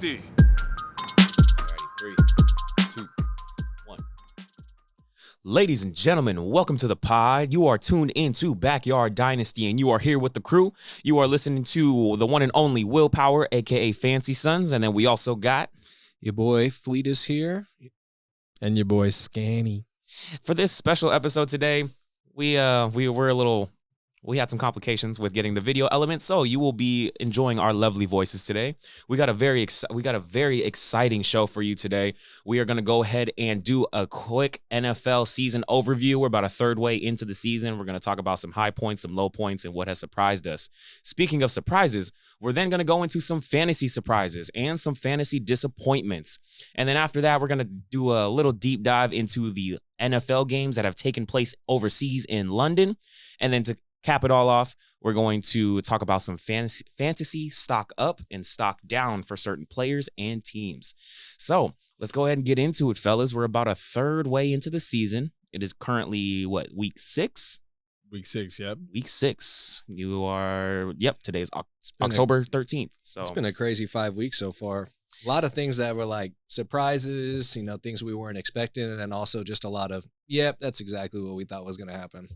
Dynasty. Ready, 3, 2, 1. Ladies and gentlemen, welcome to the pod. You are tuned into Backyard Dynasty, and you are here with the crew. You are listening to the one and only Willpower, a.k.a. Fancy Sons, and then we also got... Your boy Fleet is here. And your boy Scanny. For this special episode today, we had some complications with getting the video element, so you will be enjoying our lovely voices today. We got a very exciting show for you today. We are going to go ahead and do a quick NFL season overview. We're about a third way into the season. We're going to talk about some high points, some low points, and what has surprised us. Speaking of surprises, we're then going to go into some fantasy surprises and some fantasy disappointments. And then after that, we're going to do a little deep dive into the NFL games that have taken place overseas in London. And then to cap it all off, we're going to talk about some fantasy stock up and stock down for certain players and teams. So let's go ahead and get into it, fellas. We're about a third way into the season. It is currently, week 6? Week 6, yep. Week 6. Today's October 13th. So It's been a crazy 5 weeks so far. A lot of things that were like surprises, things we weren't expecting, and then also just a lot of, yep, that's exactly what we thought was going to happen.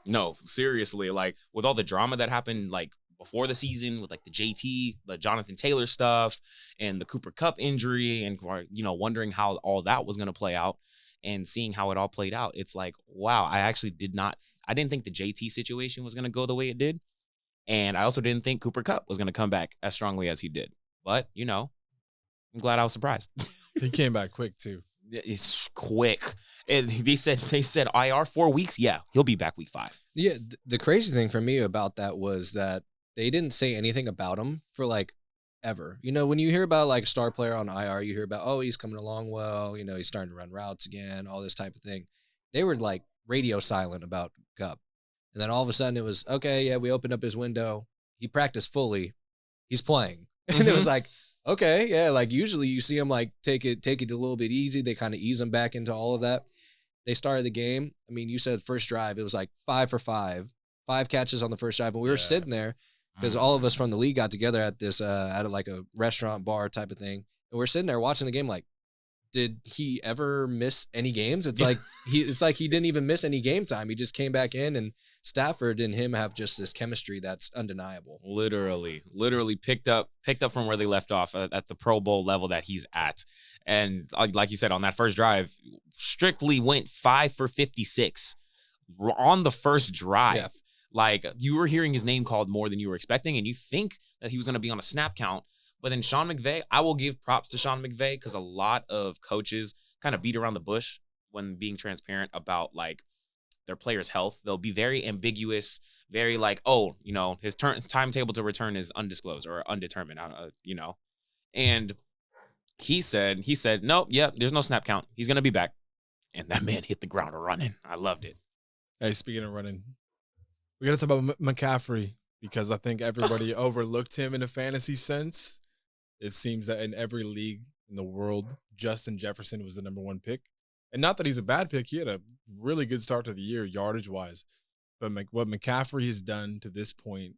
No, seriously, like with all the drama that happened like before the season with like the Jonathan Taylor stuff and the Cooper Kupp injury and, wondering how all that was going to play out and seeing how it all played out. It's like, wow, I didn't think the JT situation was going to go the way it did. And I also didn't think Cooper Kupp was going to come back as strongly as he did. But, I'm glad I was surprised. He came back quick too. It's quick. And they said IR 4 weeks. Yeah, he'll be back week 5. Yeah, the crazy thing for me about that was that they didn't say anything about him for like ever. When you hear about like a star player on IR, you hear about, oh, he's coming along well, he's starting to run routes again, all this type of thing. They were like radio silent about Kupp. And then all of a sudden it was, okay, yeah, we opened up his window. He practiced fully. He's playing. And it was like, okay, yeah, like usually you see him like take it a little bit easy. They kind of ease him back into all of that. They started the game. I mean, you said first drive, it was like 5 for 5 catches on the first drive. And we were sitting there because all of us from the league got together at this, at like a restaurant bar type of thing. And we're sitting there watching the game like, did he ever miss any games? It's like he didn't even miss any game time. He just came back in, and Stafford and him have just this chemistry that's undeniable. Literally picked up from where they left off at the Pro Bowl level that he's at. And like you said, on that first drive, strictly went 5 for 56 on the first drive. Yeah. Like, you were hearing his name called more than you were expecting, and you think that he was going to be on a snap count. But then Sean McVay, I will give props to Sean McVay because a lot of coaches kind of beat around the bush when being transparent about like their players' health. They'll be very ambiguous, very like, oh, his timetable to return is undisclosed or undetermined, And he said, nope, yep, there's no snap count. He's going to be back. And that man hit the ground running. I loved it. Hey, speaking of running, we got to talk about McCaffrey because I think everybody overlooked him in a fantasy sense. It seems that in every league in the world, Justin Jefferson was the number 1 pick. And not that he's a bad pick. He had a really good start to the year, yardage-wise. But what McCaffrey has done to this point,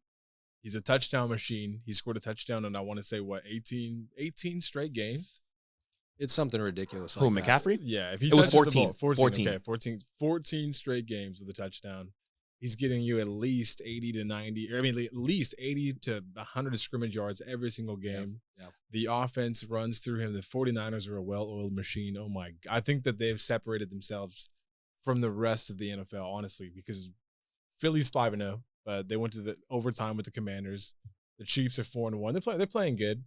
he's a touchdown machine. He scored a touchdown in, I want to say, 18 straight games? It's something ridiculous. Who, like McCaffrey? That. Yeah. If he it was touches 14. The ball, 14. Okay, 14 straight games with a touchdown. He's getting you at least 80 to 90, or at least 80 to 100 scrimmage yards every single game. Yeah. The offense runs through him. The 49ers are a well-oiled machine. Oh, my. I think that they've separated themselves from the rest of the NFL, honestly, because Philly's 5-0, but they went to the overtime with the Commanders. The Chiefs are 4-1. They're playing good,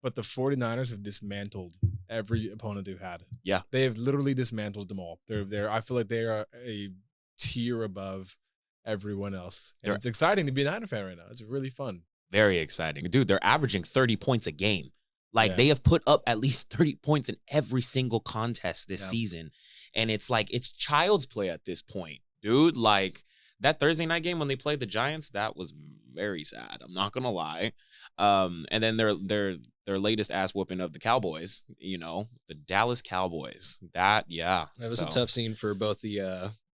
but the 49ers have dismantled every opponent they've had. Yeah. They have literally dismantled them all. I feel like they are a tier above everyone else. And it's exciting to be a Niner fan right now. It's really fun. Very exciting. Dude, they're averaging 30 points a game. Like, they have put up at least 30 points in every single contest this season. And it's like, it's child's play at this point, dude. Like, that Thursday night game when they played the Giants, that was very sad. I'm not going to lie. And then their latest ass whooping of the Cowboys, the Dallas Cowboys. That was a tough scene for both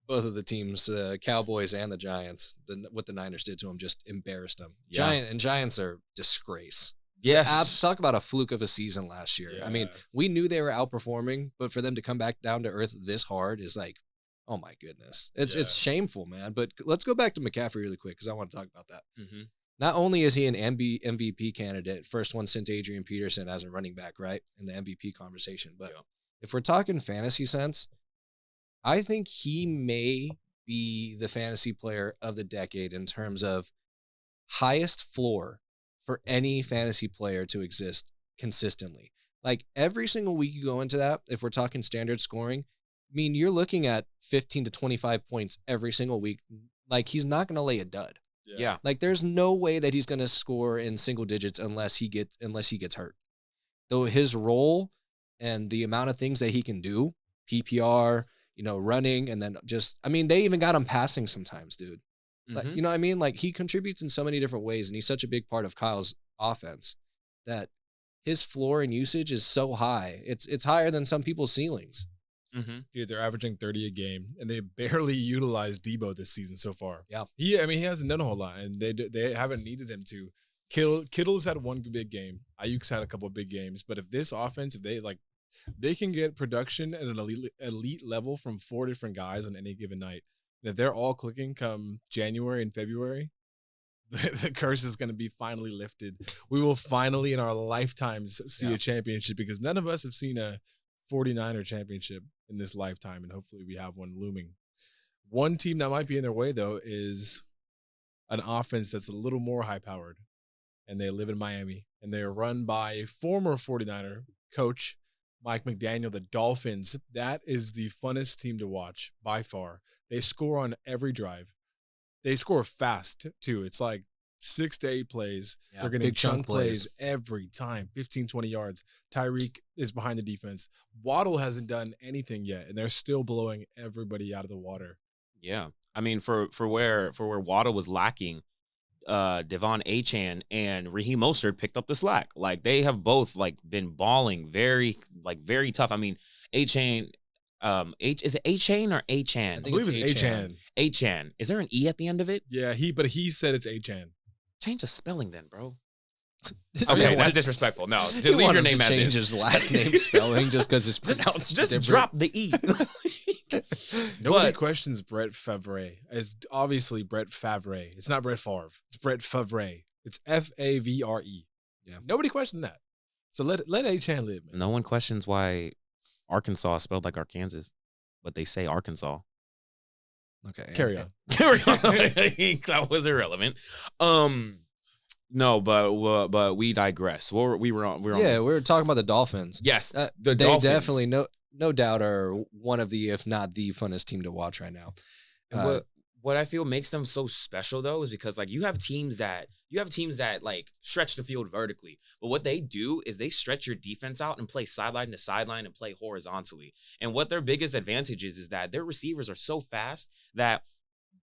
of the teams, Cowboys and the Giants. What the Niners did to them just embarrassed them. Yeah. Giants are disgrace. Yes. Talk about a fluke of a season last year. I mean, Yeah. we knew they were outperforming, but for them to come back down to earth this hard is like, oh my goodness. It's shameful, man. But let's go back to McCaffrey really quick because I want to talk about that. Mm-hmm. Not only is he an MVP candidate, first one since Adrian Peterson as a running back, right, in the MVP conversation, but if we're talking fantasy sense, I think he may be the fantasy player of the decade in terms of highest floor for any fantasy player to exist consistently. Like every single week you go into that, if we're talking standard scoring, I mean, you're looking at 15 to 25 points every single week. Like he's not going to lay a dud. Yeah. Like there's no way that he's going to score in single digits unless he gets hurt. Though his role and the amount of things that he can do, PPR, running, and then they even got him passing sometimes, dude. Like, you know what I mean? Like he contributes in so many different ways, and he's such a big part of Kyle's offense that his floor and usage is so high. It's higher than some people's ceilings. Mm-hmm. Dude, they're averaging 30 a game, and they barely utilized Debo this season so far. Yeah, he hasn't done a whole lot, and they haven't needed him to. Kittle's had one big game. Ayuk's had a couple of big games, but if this offense, if they can get production at an elite level from 4 different guys on any given night, and if they're all clicking come January and February, the curse is going to be finally lifted. We will finally in our lifetimes see a championship because none of us have seen a 49er championship in this lifetime, and hopefully we have one looming. One team that might be in their way, though, is an offense that's a little more high-powered, and they live in Miami, and they're run by a former 49er coach, Mike McDaniel, the Dolphins. That is the funnest team to watch by far. They score on every drive. They score fast, too. It's like 6 to 8 plays. Yeah, they're getting big chunk plays every time, 15, 20 yards. Tyreek is behind the defense. Waddle hasn't done anything yet, and they're still blowing everybody out of the water. Yeah. I mean, for where Waddle was lacking, Devon Achane and Raheem Mostert picked up the slack. Like they have both been balling very tough. I mean, Achane, is it Achane or Achan? I believe it's Achan. Achan. Is there an E at the end of it? Yeah, he said it's Achan. Change the spelling then, bro. This Okay, man that's disrespectful. No, You delete want your him to name as change is. his last name spelling just because it's pronounced Just different. drop the E. Nobody questions Brett Favre. It's obviously Brett Favre. It's not Brett Favre. It's Brett Favre. It's Favre. Yeah. Nobody questioned that. So let Achan live, man. No one questions why Arkansas is spelled like Arkansas, but they say Arkansas. Okay, Carry on. That was irrelevant. No, but we digress. We were on. we were talking about the Dolphins. Yes, the They Dolphins. definitely no doubt are one of the, if not the funnest team to watch right now. And what I feel makes them so special though is because you have teams that stretch the field vertically, but what they do is they stretch your defense out and play sideline to sideline and play horizontally. And what their biggest advantage is that their receivers are so fast that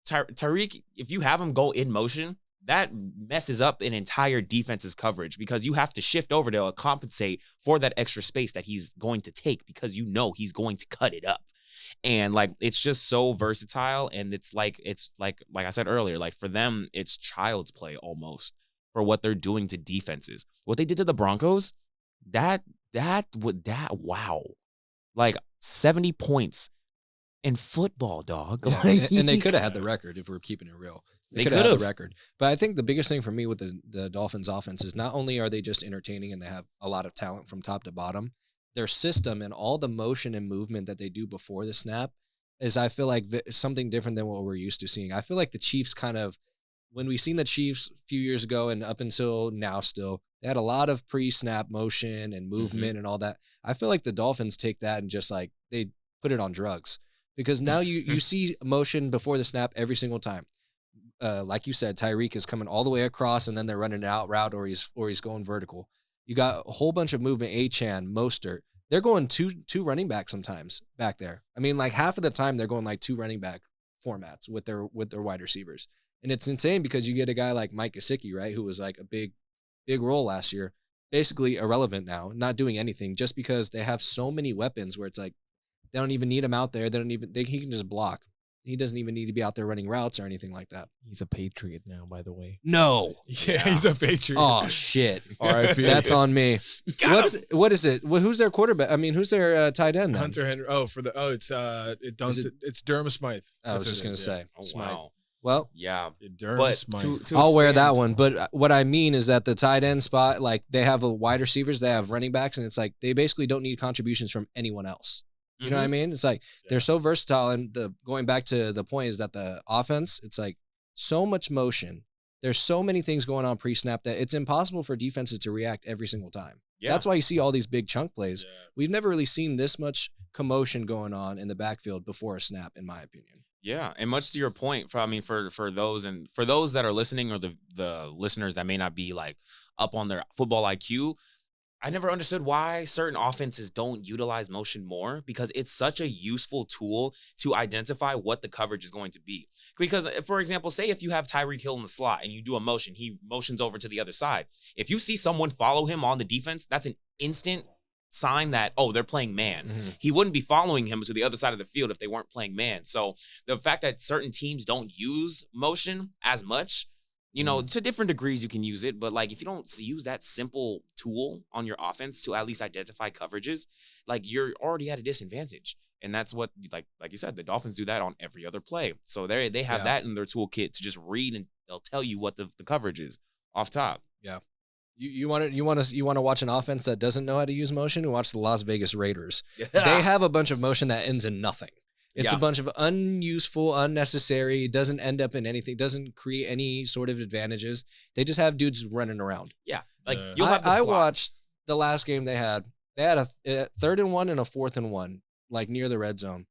Tyreek, if you have him go in motion, that messes up an entire defense's coverage because you have to shift over to compensate for that extra space that he's going to take because he's going to cut it up. And it's just so versatile, and it's like I said earlier, for them it's child's play almost for what they're doing to defenses. What they did to the Broncos, wow, 70 points in football, dog. Yeah, and they could have had the record if we're keeping it real. They could have had the record. But I think the biggest thing for me with the Dolphins offense is not only are they just entertaining and they have a lot of talent from top to bottom, their system and all the motion and movement that they do before the snap is, I feel like, something different than what we're used to seeing. I feel like the Chiefs when we seen the Chiefs a few years ago and up until now still, they had a lot of pre-snap motion and movement and all that. I feel like the Dolphins take that and just they put it on drugs because now you see motion before the snap every single time. Like you said, Tyreek is coming all the way across and then they're running an out route or he's going vertical. You got a whole bunch of movement. Achan, Mostert, they're going two running back sometimes back there. I mean, half of the time they're going 2 running back formats with their wide receivers, and it's insane because you get a guy like Mike Gesicki, right, who was a big role last year, basically irrelevant now, not doing anything, just because they have so many weapons where it's they don't even need him out there. He can just block. He doesn't even need to be out there running routes or anything like that. He's a Patriot now, by the way. No. Yeah, he's a Patriot. Oh shit. R.I.P. That's on me. What is it? Who's their quarterback? I mean, who's their tight end then? Hunter Henry. It's Durham Smythe. I was just gonna say. Oh, Smythe. wow. Well, Yeah. Durham But Smythe. to I'll wear that expand- one. But what I mean is that the tight end spot, like they have a wide receivers, they have running backs, and it's like they basically don't need contributions from anyone else. You know what I mean? It's like they're so versatile. And going back to the point is that the offense, it's like so much motion. There's so many things going on pre-snap that it's impossible for defenses to react every single time. Yeah. That's why you see all these big chunk plays. Yeah. We've never really seen this much commotion going on in the backfield before a snap, in my opinion. Yeah, and much to your point, for those that are listening or the listeners that may not be like up on their football IQ, I never understood why certain offenses don't utilize motion more, because it's such a useful tool to identify what the coverage is going to be. Because, for example, say if you have Tyreek Hill in the slot and you do a motion, he motions over to the other side. If you see someone follow him on the defense, that's an instant sign that, oh, they're playing man. Mm-hmm. He wouldn't be following him to the other side of the field if they weren't playing man. So the fact that certain teams don't use motion as much, you know, to different degrees you can use it, but like if you don't use that simple tool on your offense to at least identify coverages, like you're already at a disadvantage. And that's what, like you said, the Dolphins do that on every other play. So they have that in their toolkit to just read, and they'll tell you what the coverage is off top. Yeah. You want to watch an offense that doesn't know how to use motion? You watch the Las Vegas Raiders. They have a bunch of motion that ends in nothing. It's a bunch of unuseful, unnecessary, doesn't end up in anything, doesn't create any sort of advantages. They just have dudes running around. Yeah. Like you'll have the I slot. watched the last game they had. They had a 3rd and 1 and a 4th and 1, like near the red zone.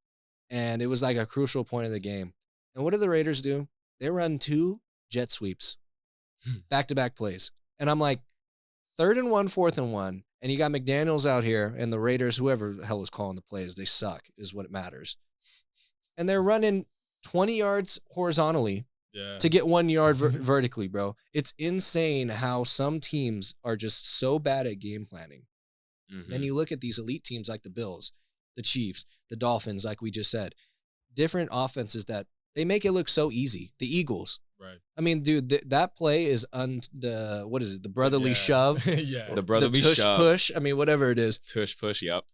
And it was like a crucial point of the game. And what do the Raiders do? They run 2 jet sweeps, back-to-back plays. And I'm like, 3rd and 1, 4th and 1. And you got McDaniels out here, and the Raiders, whoever the hell is calling the plays, they suck, is what matters. And they're running 20 yards horizontally to get 1 yard vertically, bro. It's insane how some teams are just so bad at game planning. Mhm. And you look at these elite teams like the Bills, the Chiefs, the Dolphins, like we just said, different offenses that they make it look so easy. The Eagles. Right. I mean, dude, that play is the brotherly shove? Yeah. The brotherly tush shove. push. I mean, whatever it is. Tush push, yep.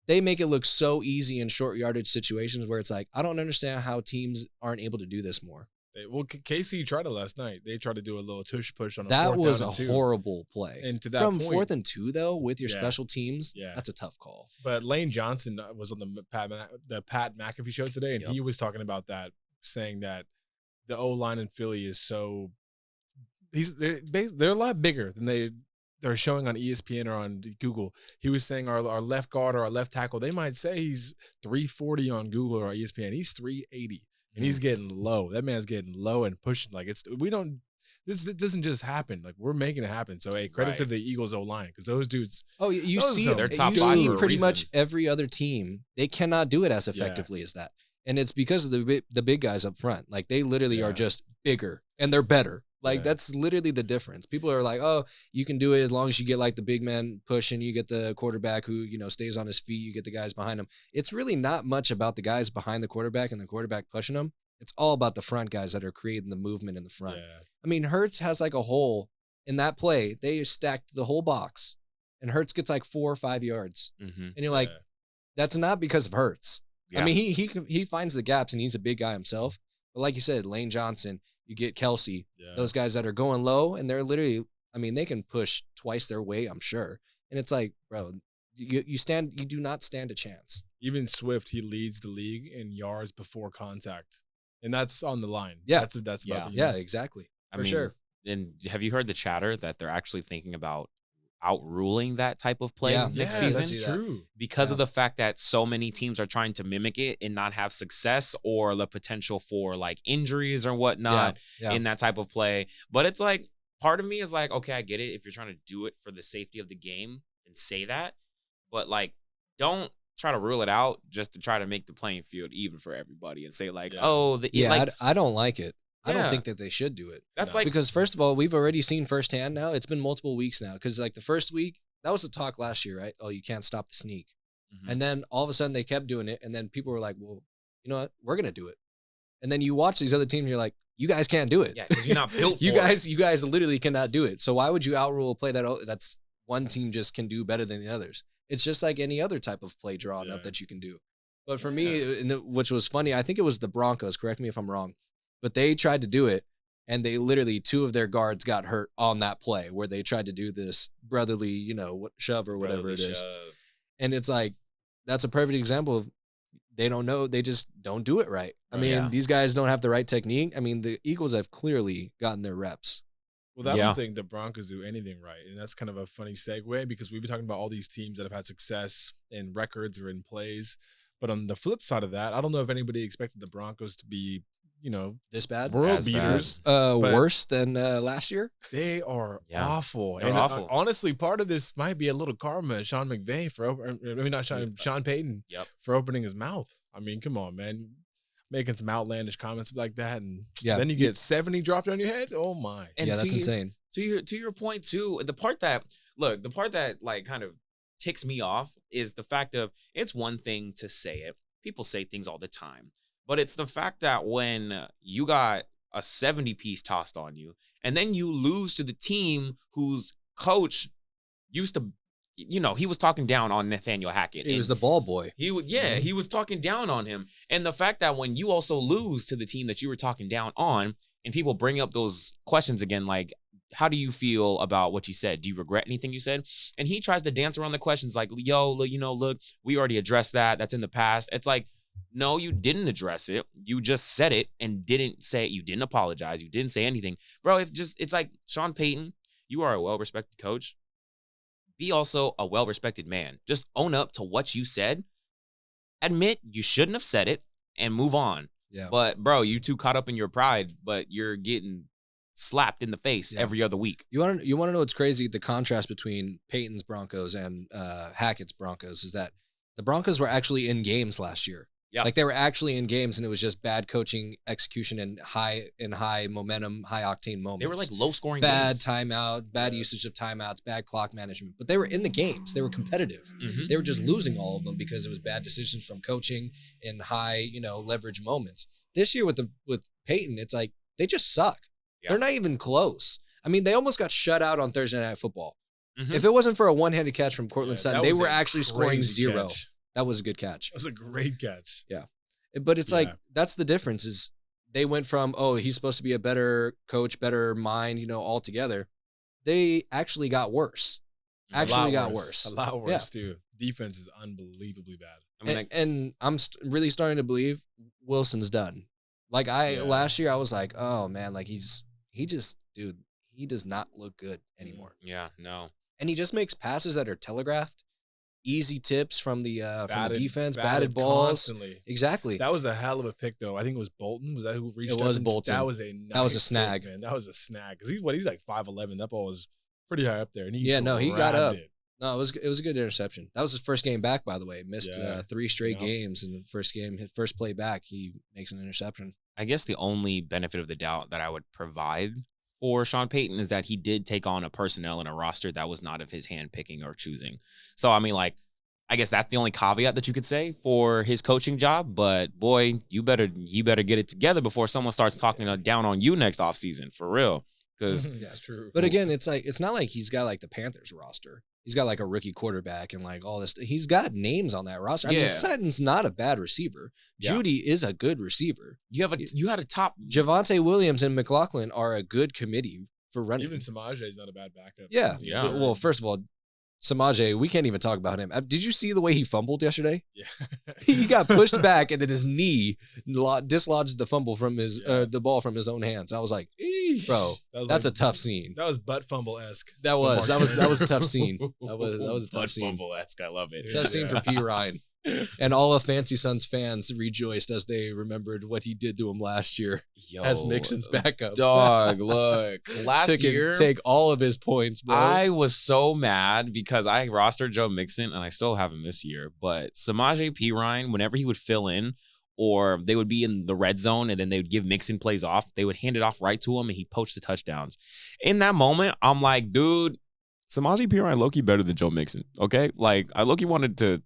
They make it look so easy in short yardage situations where it's like, I don't understand how teams aren't able to do this more. KC tried it last night. They tried to do a little tush push on a That 4th was down a and 2. horrible play. And to that From point, 4th and 2, though, with your Yeah. special teams, Yeah. that's a tough call. But Lane Johnson was on the Pat McAfee show today, and he was talking about that, saying that the O-line in Philly is so they're a lot bigger than they're showing on ESPN or on Google. He was saying our left guard or our left tackle, they might say he's 340 on Google or ESPN. He's 380, and he's getting low. That man's getting low and pushing like this doesn't just happen. Like, we're making it happen. So, hey, credit to the Eagles O-line, because those dudes. Oh, you those see are it. their top You five see for a pretty reason. much every other team. They cannot do it as effectively as that. And it's because of the big guys up front. Like, they literally are just bigger, and they're better. Like, that's literally the difference. People are like, oh, you can do it as long as you get, like, the big man pushing. You get the quarterback who, stays on his feet. You get the guys behind him. It's really not much about the guys behind the quarterback and the quarterback pushing them. It's all about the front guys that are creating the movement in the front. Yeah. I mean, Hurts has, like, a hole in that play. They stacked the whole box, and Hurts gets, like, 4 or 5 yards. Mm-hmm. And you're like, that's not because of Hurts. Yeah. I mean, he finds the gaps, and he's a big guy himself. But like you said, Lane Johnson, you get Kelsey, those guys that are going low, and they're literally, I mean, they can push twice their weight, I'm sure. And it's like, bro, you do not stand a chance. Even Swift, he leads the league in yards before contact, and that's on the line. Yeah. That's about the Yeah, exactly. I For mean, sure. And have you heard the chatter that they're actually thinking about outruling that type of play Yeah. next Yeah, season? that's true. Because of the fact that so many teams are trying to mimic it and not have success, or the potential for like injuries or whatnot in that type of play. But it's like, part of me is like, okay, I get it. If you're trying to do it for the safety of the game, then say that. But like, don't try to rule it out just to try to make the playing field even for everybody and say like, I don't like it. I Yeah. don't think that they should do it. that's like, Because first of all, we've already seen firsthand now. It's been multiple weeks now. Because like the first week, that was the talk last year, right? Oh, you can't stop the sneak. Mhm. And then all of a sudden they kept doing it. And then people were like, well, you know what? We're going to do it. And then you watch these other teams, you're like, you guys can't do it. Yeah, because you're not built for you it. guys literally cannot do it. So why would you outrule a play that's one team just can do better than the others? It's just like any other type of play drawn up that you can do. But for me, which was funny, I think it was the Broncos, correct me if I'm wrong, but they tried to do it, and they literally, 2 of their guards got hurt on that play where they tried to do this brotherly, shove or whatever it is. And it's like, that's a perfect example of they don't know. They just don't do it right. I mean, these guys don't have the right technique. I mean, the Eagles have clearly gotten their reps. Well, I don't think the Broncos do anything right. And that's kind of a funny segue because we've been talking about all these teams that have had success in records or in plays. But on the flip side of that, I don't know if anybody expected the Broncos to be, this bad, world beaters. Worse than last year. They are awful. They're and awful. Honestly, part of this might be a little karma. Sean McVay Sean Payton for opening his mouth. I mean, come on, man. Making some outlandish comments like that, and then you get 70 dropped on your head. Oh my! And that's insane. To your point too, the part that like kind of ticks me off is the fact of it's one thing to say it. People say things all the time, but it's the fact that when you got a 70-piece tossed on you, and then you lose to the team whose coach used to. He was talking down on Nathaniel Hackett. He was the ball boy. He was talking down on him. And the fact that when you also lose to the team that you were talking down on, and people bring up those questions again, like, how do you feel about what you said? Do you regret anything you said? And he tries to dance around the questions like, yo, look, we already addressed that. That's in the past. It's like, no, you didn't address it. You just said it and didn't say it. You didn't apologize. You didn't say anything. Bro, it's like, Sean Payton, you are a well-respected coach. Be also a well-respected man. Just own up to what you said. Admit you shouldn't have said it and move on. Yeah. But, bro, you too caught up in your pride, but you're getting slapped in the face every other week. You want to know what's crazy? The contrast between Peyton's Broncos and Hackett's Broncos is that the Broncos were actually in games last year. Yeah. Like they were actually in games, and it was just bad coaching execution and high momentum, high octane moments. They were like low scoring bad games. timeout, bad usage of timeouts, bad clock management. But they were in the games. They were competitive. Mhm. They were just losing all of them because it was bad decisions from coaching in high, leverage moments. This year with Peyton, it's like they just suck. Yeah. They're not even close. I mean, they almost got shut out on Thursday Night Football. Mhm. If it wasn't for a one-handed catch from Cortland Sutton, that they was were a actually scoring crazy 0. catch. That was a good catch. That was a great catch. But it's like, that's the difference is they went from, he's supposed to be a better coach, better mind, altogether. They actually got worse. A lot worse, too. Defense is unbelievably bad. I mean, and I'm really starting to believe Wilson's done. Like last year I was like, oh man, like he does not look good anymore. yeah, no. And he just makes passes that are telegraphed, easy tips from the defense, batted balls. Constantly. Exactly. That was a hell of a pick, though. I think it was Bolton. Was that who reached? It was up? Bolton. That was a nice snag. pick, man. That was a snag because he's like 5'11". That ball was pretty high up there, and he he got grabbed up. it. No, it was a good interception. That was his first game back, by the way. Missed 3 straight games in the first game. His first play back, he makes an interception. I guess the only benefit of the doubt that I would provide for Sean Payton is that he did take on a personnel and a roster that was not of his hand picking or choosing. So, I mean, like, I guess that's the only caveat that you could say for his coaching job. But boy, you better get it together before someone starts talking down on you next offseason, for real. Because That's true. But again, it's not like he's got like the Panthers roster. He's got like a rookie quarterback and like all this. He's got names on that roster. I mean, Sutton's not a bad receiver. Yeah. Judy is a good receiver. you had a top. Javonte Williams and McLaughlin are a good committee for running. Even Samaje is not a bad backup. Yeah. Yeah. Well, first of all, Samaje, we can't even talk about him. Did you see the way he fumbled yesterday? Yeah. He got pushed back and then his knee dislodged the fumble from the ball from his own hands. I was like, bro, that's a tough scene. That was butt fumble-esque. That was a tough scene. That was a tough scene. Fumble-esque. I love it. Tough scene for P. Ryan. And all of Fancy Sons fans rejoiced as they remembered what he did to him last year as Mixon's backup. Dog, look. Last Took him year, take all of his points, bro. I was so mad because I rostered Joe Mixon, and I still have him this year. But Samaje P. Ryan, whenever he would fill in, or they would be in the red zone, and then they would give Mixon plays off, they would hand it off right to him, and he poached the touchdowns. In that moment, I'm like, dude, Samaje P. Ryan low-key better than Joe Mixon, okay? Like, I low-key wanted to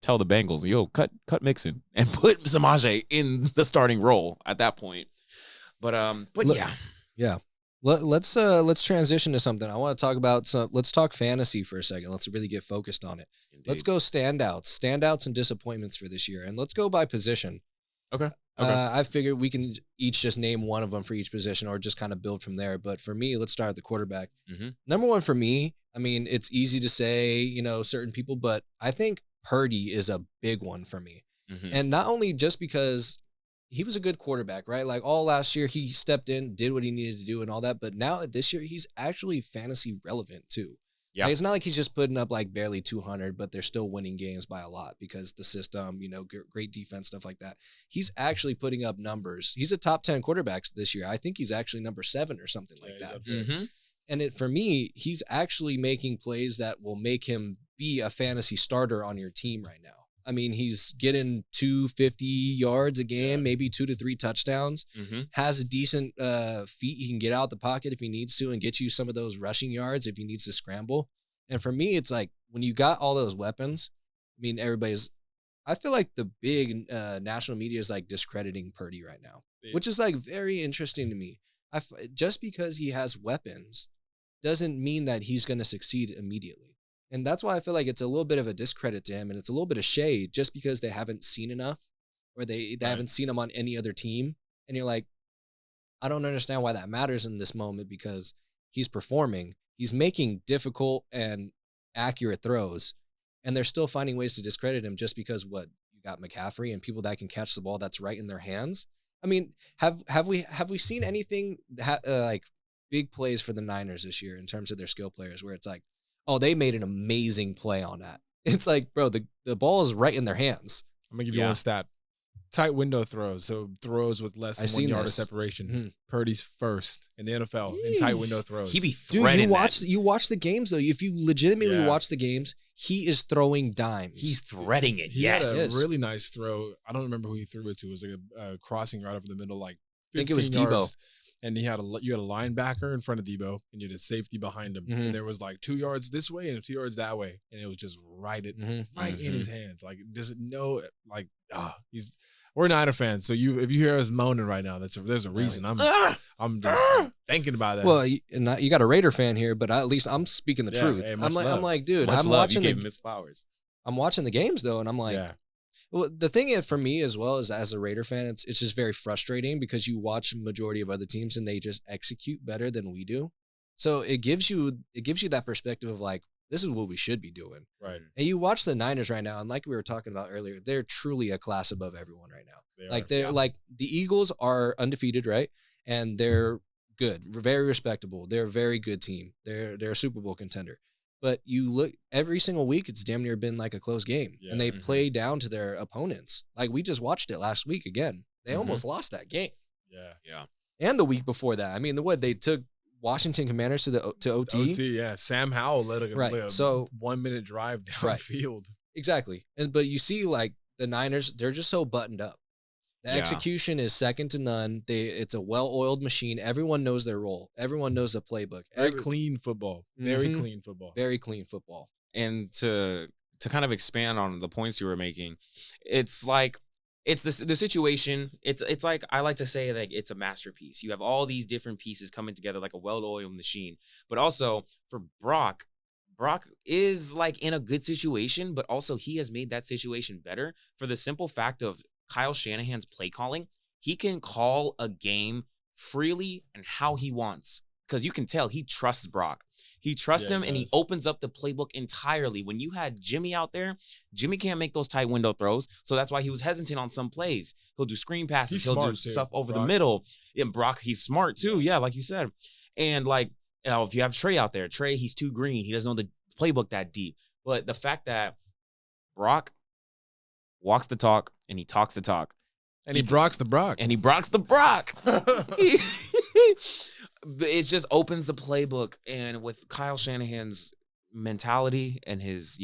tell the Bengals, yo, cut Mixon and put Samaje in the starting role at that point. But yeah. Yeah. Let's transition to something. I want to talk about let's talk fantasy for a second. Let's really get focused on it. Indeed. Let's go standouts and disappointments for this year. And let's go by position. Okay. I figured we can each just name one of them for each position or just kind of build from there. But for me, let's start at the quarterback. Mm-hmm. Number one for me, I mean, it's easy to say, certain people, but I think Purdy is a big one for me. Mm-hmm. And not only just because he was a good quarterback, right? Like all last year, he stepped in, did what he needed to do and all that. But now this year, he's actually fantasy relevant too. Yeah. Like, it's not like he's just putting up like barely 200, but they're still winning games by a lot because the system, great defense, stuff like that. He's actually putting up numbers. He's a top 10 quarterback this year. I think he's actually number 7 or something like that. Mm-hmm. And for me, he's actually making plays that will make him be a fantasy starter on your team right now. I mean, he's getting 250 yards a game, maybe 2 to 3 touchdowns, has a decent feet. He can get out the pocket if he needs to and get you some of those rushing yards if he needs to scramble. And for me, it's like when you got all those weapons, I mean, I feel like the big national media is like discrediting Purdy right now, which is like very interesting to me. Just because he has weapons doesn't mean that he's going to succeed immediately. And that's why I feel like it's a little bit of a discredit to him, and it's a little bit of shade just because they haven't seen enough, or they haven't seen him on any other team. And you're like, I don't understand why that matters in this moment because he's performing. He's making difficult and accurate throws, and they're still finding ways to discredit him just because you got McCaffrey and people that can catch the ball that's right in their hands. I mean, have we seen anything like big plays for the Niners this year in terms of their skill players where it's like, oh, they made an amazing play on that. It's like, bro, the ball is right in their hands. I'm going to give you one stat. Tight window throws, so throws with less than 1 yard of separation. Mm-hmm. Purdy's first in the NFL in tight window throws. He be threading you watch the games, though. If you legitimately watch the games, he is throwing dimes. He's threading it, He had a really nice throw. I don't remember who he threw it to. It was like a crossing right over the middle, like 15 I think it was yards. Debo. And you had a linebacker in front of Debo, and you had a safety behind him. And there was like 2 yards this way and 2 yards that way, and it was just right in his hands. Like doesn't know, like we're Niner fans, so if you hear us moaning right now, there's a reason. I'm just thinking about that. Well, you got a Raider fan here, but at least I'm speaking the truth. Hey, I'm like, dude, I'm watching I'm watching the games though, and I'm like. Yeah. Well, the thing is for me as well as a Raider fan, it's just very frustrating because you watch a majority of other teams and they just execute better than we do. So it gives you that perspective of like, this is what we should be doing. Right. And you watch the Niners right now, and like we were talking about earlier, they're truly a class above everyone right now. They're like the Eagles are undefeated, right? And they're good, very respectable. They're a very good team. They're a Super Bowl contender. But you look every single week, it's damn near been like a close game. And they play down to their opponents. Like we just watched it last week again. They almost lost that game. Yeah. And the week before that. I mean, they took Washington Commanders to OT. Yeah. Sam Howell led a 1 minute drive downfield. Exactly. But you see like the Niners, they're just so buttoned up. The execution is second to none. It's a well-oiled machine. Everyone knows their role. Everyone knows the playbook. Very clean football. Very clean football. Very clean football. And to kind of expand on the points you were making, it's like it's the situation. It's like I like to say like it's a masterpiece. You have all these different pieces coming together like a well-oiled machine. But also for Brock is like in a good situation, but also he has made that situation better for the simple fact of Kyle Shanahan's play calling. He can call a game freely and how he wants because you can tell he trusts Brock. He trusts him and he opens up the playbook entirely. When you had Jimmy out there, Jimmy can't make those tight window throws. So that's why he was hesitant on some plays. He'll do screen passes. He'll do stuff over the middle. And Brock, he's smart too. Yeah, like you said. And like, if you have Trey out there, he's too green. He doesn't know the playbook that deep. But the fact that Brock walks the talk and he talks the talk. And he Brocks the Brock. And he Brocks the Brock. It just opens the playbook. And with Kyle Shanahan's mentality and his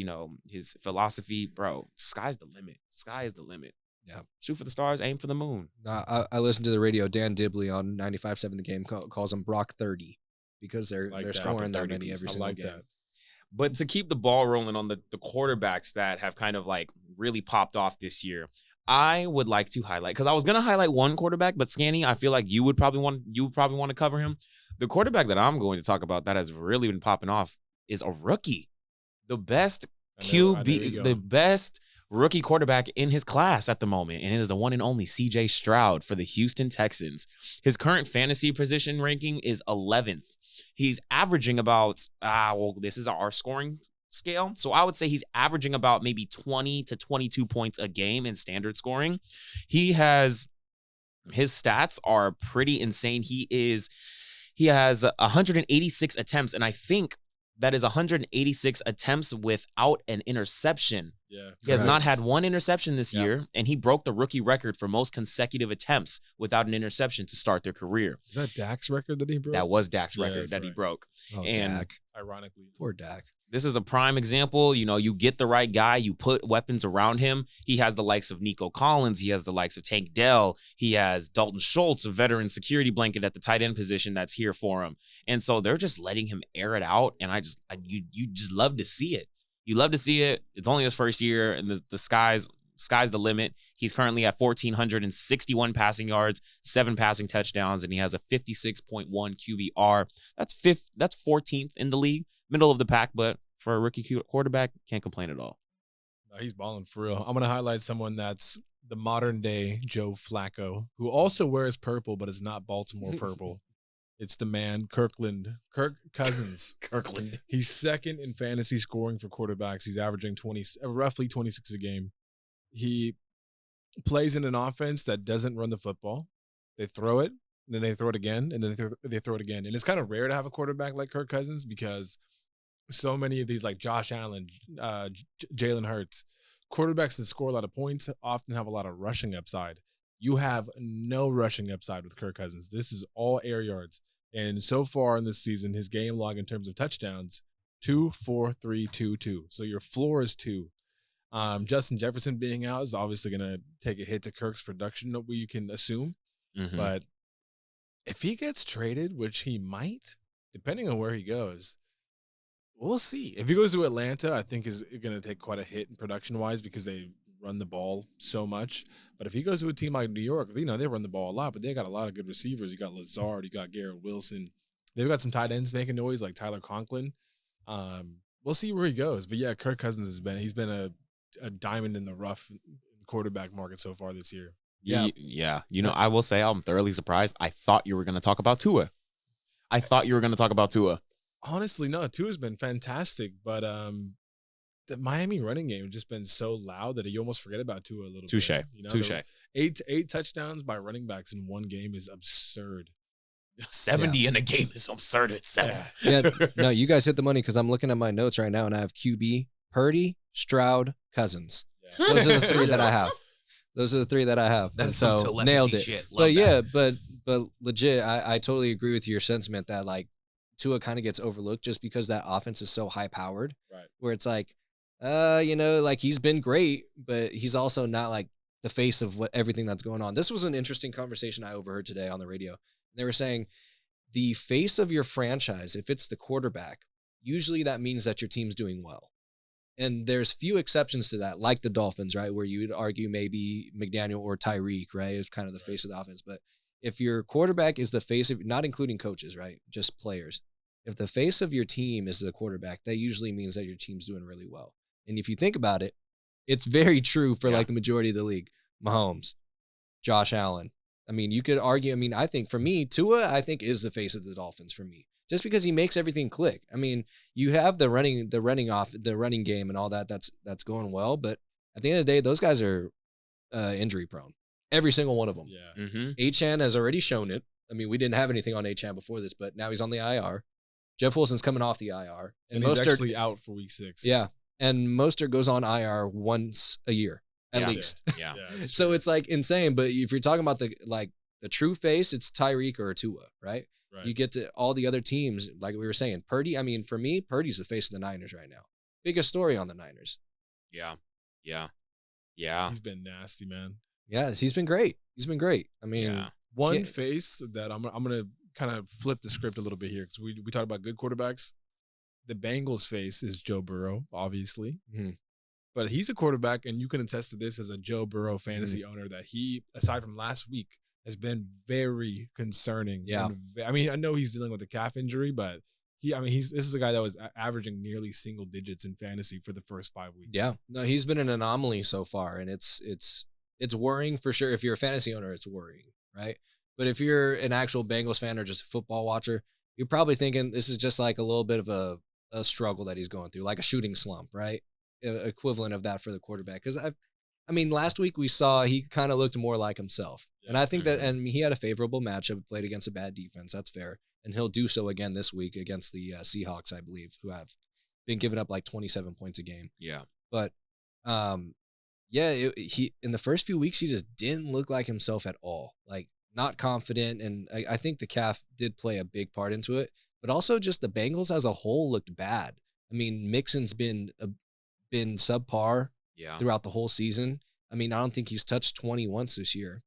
philosophy, bro, sky's the limit. Sky is the limit. Yeah. Shoot for the stars, aim for the moon. I listened to the radio. Dan Dibley on 95.7 The Game calls him Brock 30 because they're scoring that many every single game. That. But to keep the ball rolling on the quarterbacks that have kind of like really popped off this year, I would like to highlight, because I was gonna highlight one quarterback, but Scanny, I feel like you would probably want to cover him. The quarterback that I'm going to talk about that has really been popping off is a rookie. The best QB, the best rookie quarterback in his class at the moment, and it is the one and only CJ Stroud for the Houston Texans. His current fantasy position ranking is 11th. He's averaging about, this is our scoring scale. So I would say he's averaging about maybe 20 to 22 points a game in standard scoring. His stats are pretty insane. He has 186 attempts, and I think that is 186 attempts without an interception. Yeah, he has not had one interception this year, and he broke the rookie record for most consecutive attempts without an interception to start their career. Is that Dak's record that he broke? That was Dak's record that he broke. Oh, and Dak. Ironically, Poor Dak. This is a prime example. You know, you get the right guy, you put weapons around him. He has the likes of Nico Collins. He has the likes of Tank Dell. He has Dalton Schultz, a veteran security blanket at the tight end position that's here for him. And so they're just letting him air it out. And you just love to see it. You love to see it. It's only his first year, and the sky's the limit. He's currently at 1,461 passing yards, 7 passing touchdowns, and he has a 56.1 QBR. That's 14th in the league, middle of the pack, but for a rookie quarterback, can't complain at all. No, he's balling for real. I'm going to highlight someone that's the modern day Joe Flacco, who also wears purple, but is not Baltimore purple. It's the man, Kirk Cousins. Kirkland. He's second in fantasy scoring for quarterbacks. He's averaging roughly 26 a game. He plays in an offense that doesn't run the football. They throw it, and then they throw it again, and then they throw it again. And it's kind of rare to have a quarterback like Kirk Cousins because so many of these, like Josh Allen, Jalen Hurts, quarterbacks that score a lot of points often have a lot of rushing upside. You have no rushing upside with Kirk Cousins. This is all air yards. And so far in this season, his game log in terms of touchdowns, 2, 4, 3, 2, 2. So your floor is 2. Justin Jefferson being out is obviously going to take a hit to Kirk's production, we can assume. Mm-hmm. But if he gets traded, which he might, depending on where he goes, we'll see. If he goes to Atlanta, I think is going to take quite a hit production-wise because they run the ball so much. But if he goes to a team like New York, they run the ball a lot, but they got a lot of good receivers. You got Lazard, you got Garrett Wilson. They've got some tight ends making noise like Tyler Conklin. We'll see where he goes. But yeah, Kirk Cousins he's been a diamond in the rough quarterback market so far this year. Yeah. You know, I will say I'm thoroughly surprised. I thought you were going to talk about Tua. Honestly, no, Tua's been fantastic, but the Miami running game has just been so loud that you almost forget about Tua a little Touche. bit. Touche. 8 touchdowns by running backs in one game is absurd. 70 in a game is absurd itself. Yeah, no, you guys hit the money because I'm looking at my notes right now and I have QB, Purdy, Stroud, Cousins. Yeah. Those are the 3 that I have. That's and so nailed it. Shit. But yeah, but legit, I totally agree with your sentiment that like Tua kind of gets overlooked just because that offense is so high powered. Right. Where it's like, like he's been great, but he's also not like the face of everything that's going on. This was an interesting conversation I overheard today on the radio. They were saying the face of your franchise, if it's the quarterback, usually that means that your team's doing well. And there's few exceptions to that, like the Dolphins, right? Where you would argue maybe McDaniel or Tyreek, right? Is kind of the face of the offense. But if your quarterback is the face of, not including coaches, right? Just players. If the face of your team is the quarterback, that usually means that your team's doing really well. And if you think about it, it's very true for like the majority of the league. Mahomes, Josh Allen. I mean, you could argue, I think for me, Tua, I think is the face of the Dolphins for me. Just because he makes everything click. I mean, you have the running game and all that. That's going well. But at the end of the day, those guys are injury prone. Every single one of them. Yeah. Mm-hmm. Achane has already shown it. I mean, we didn't have anything on Achane before this, but now he's on the IR. Jeff Wilson's coming off the IR. And he's actually out for week 6. Yeah. And Mostert goes on IR once a year, at least. Yeah. So it's like insane. But if you're talking about the true face, it's Tyreek or Tua, right? Right. You get to all the other teams, like we were saying. Purdy, for me, Purdy's the face of the Niners right now. Biggest story on the Niners. Yeah. He's been nasty, man. Yes, he's been great. One face that I'm gonna kind of flip the script a little bit here because we talked about good quarterbacks. the Bengals face is Joe Burrow, obviously. Mhm. But he's a quarterback, and you can attest to this as a Joe Burrow fantasy owner, that he, aside from last week, has been very concerning. Yeah. I mean, I know he's dealing with a calf injury, but this is a guy that was averaging nearly single digits in fantasy for the first 5 weeks. Yeah, no, he's been an anomaly so far, and it's worrying for sure. If you're a fantasy owner, it's worrying, right? But if you're an actual Bengals fan or just a football watcher, you're probably thinking this is just like a little bit of a struggle that he's going through, like a shooting slump, right? Equivalent of that for the quarterback. Because I mean, last week we saw he kind of looked more like himself, and I think that, and he had a favorable matchup, played against a bad defense. That's fair, and he'll do so again this week against the Seahawks, I believe, who have been giving up like 27 points a game. Yeah. But he in the first few weeks he just didn't look like himself at all. Like, not confident, and I think the calf did play a big part into it. But also just the Bengals as a whole looked bad. I mean, Mixon's been subpar throughout the whole season. I mean, I don't think he's touched 20 once this year.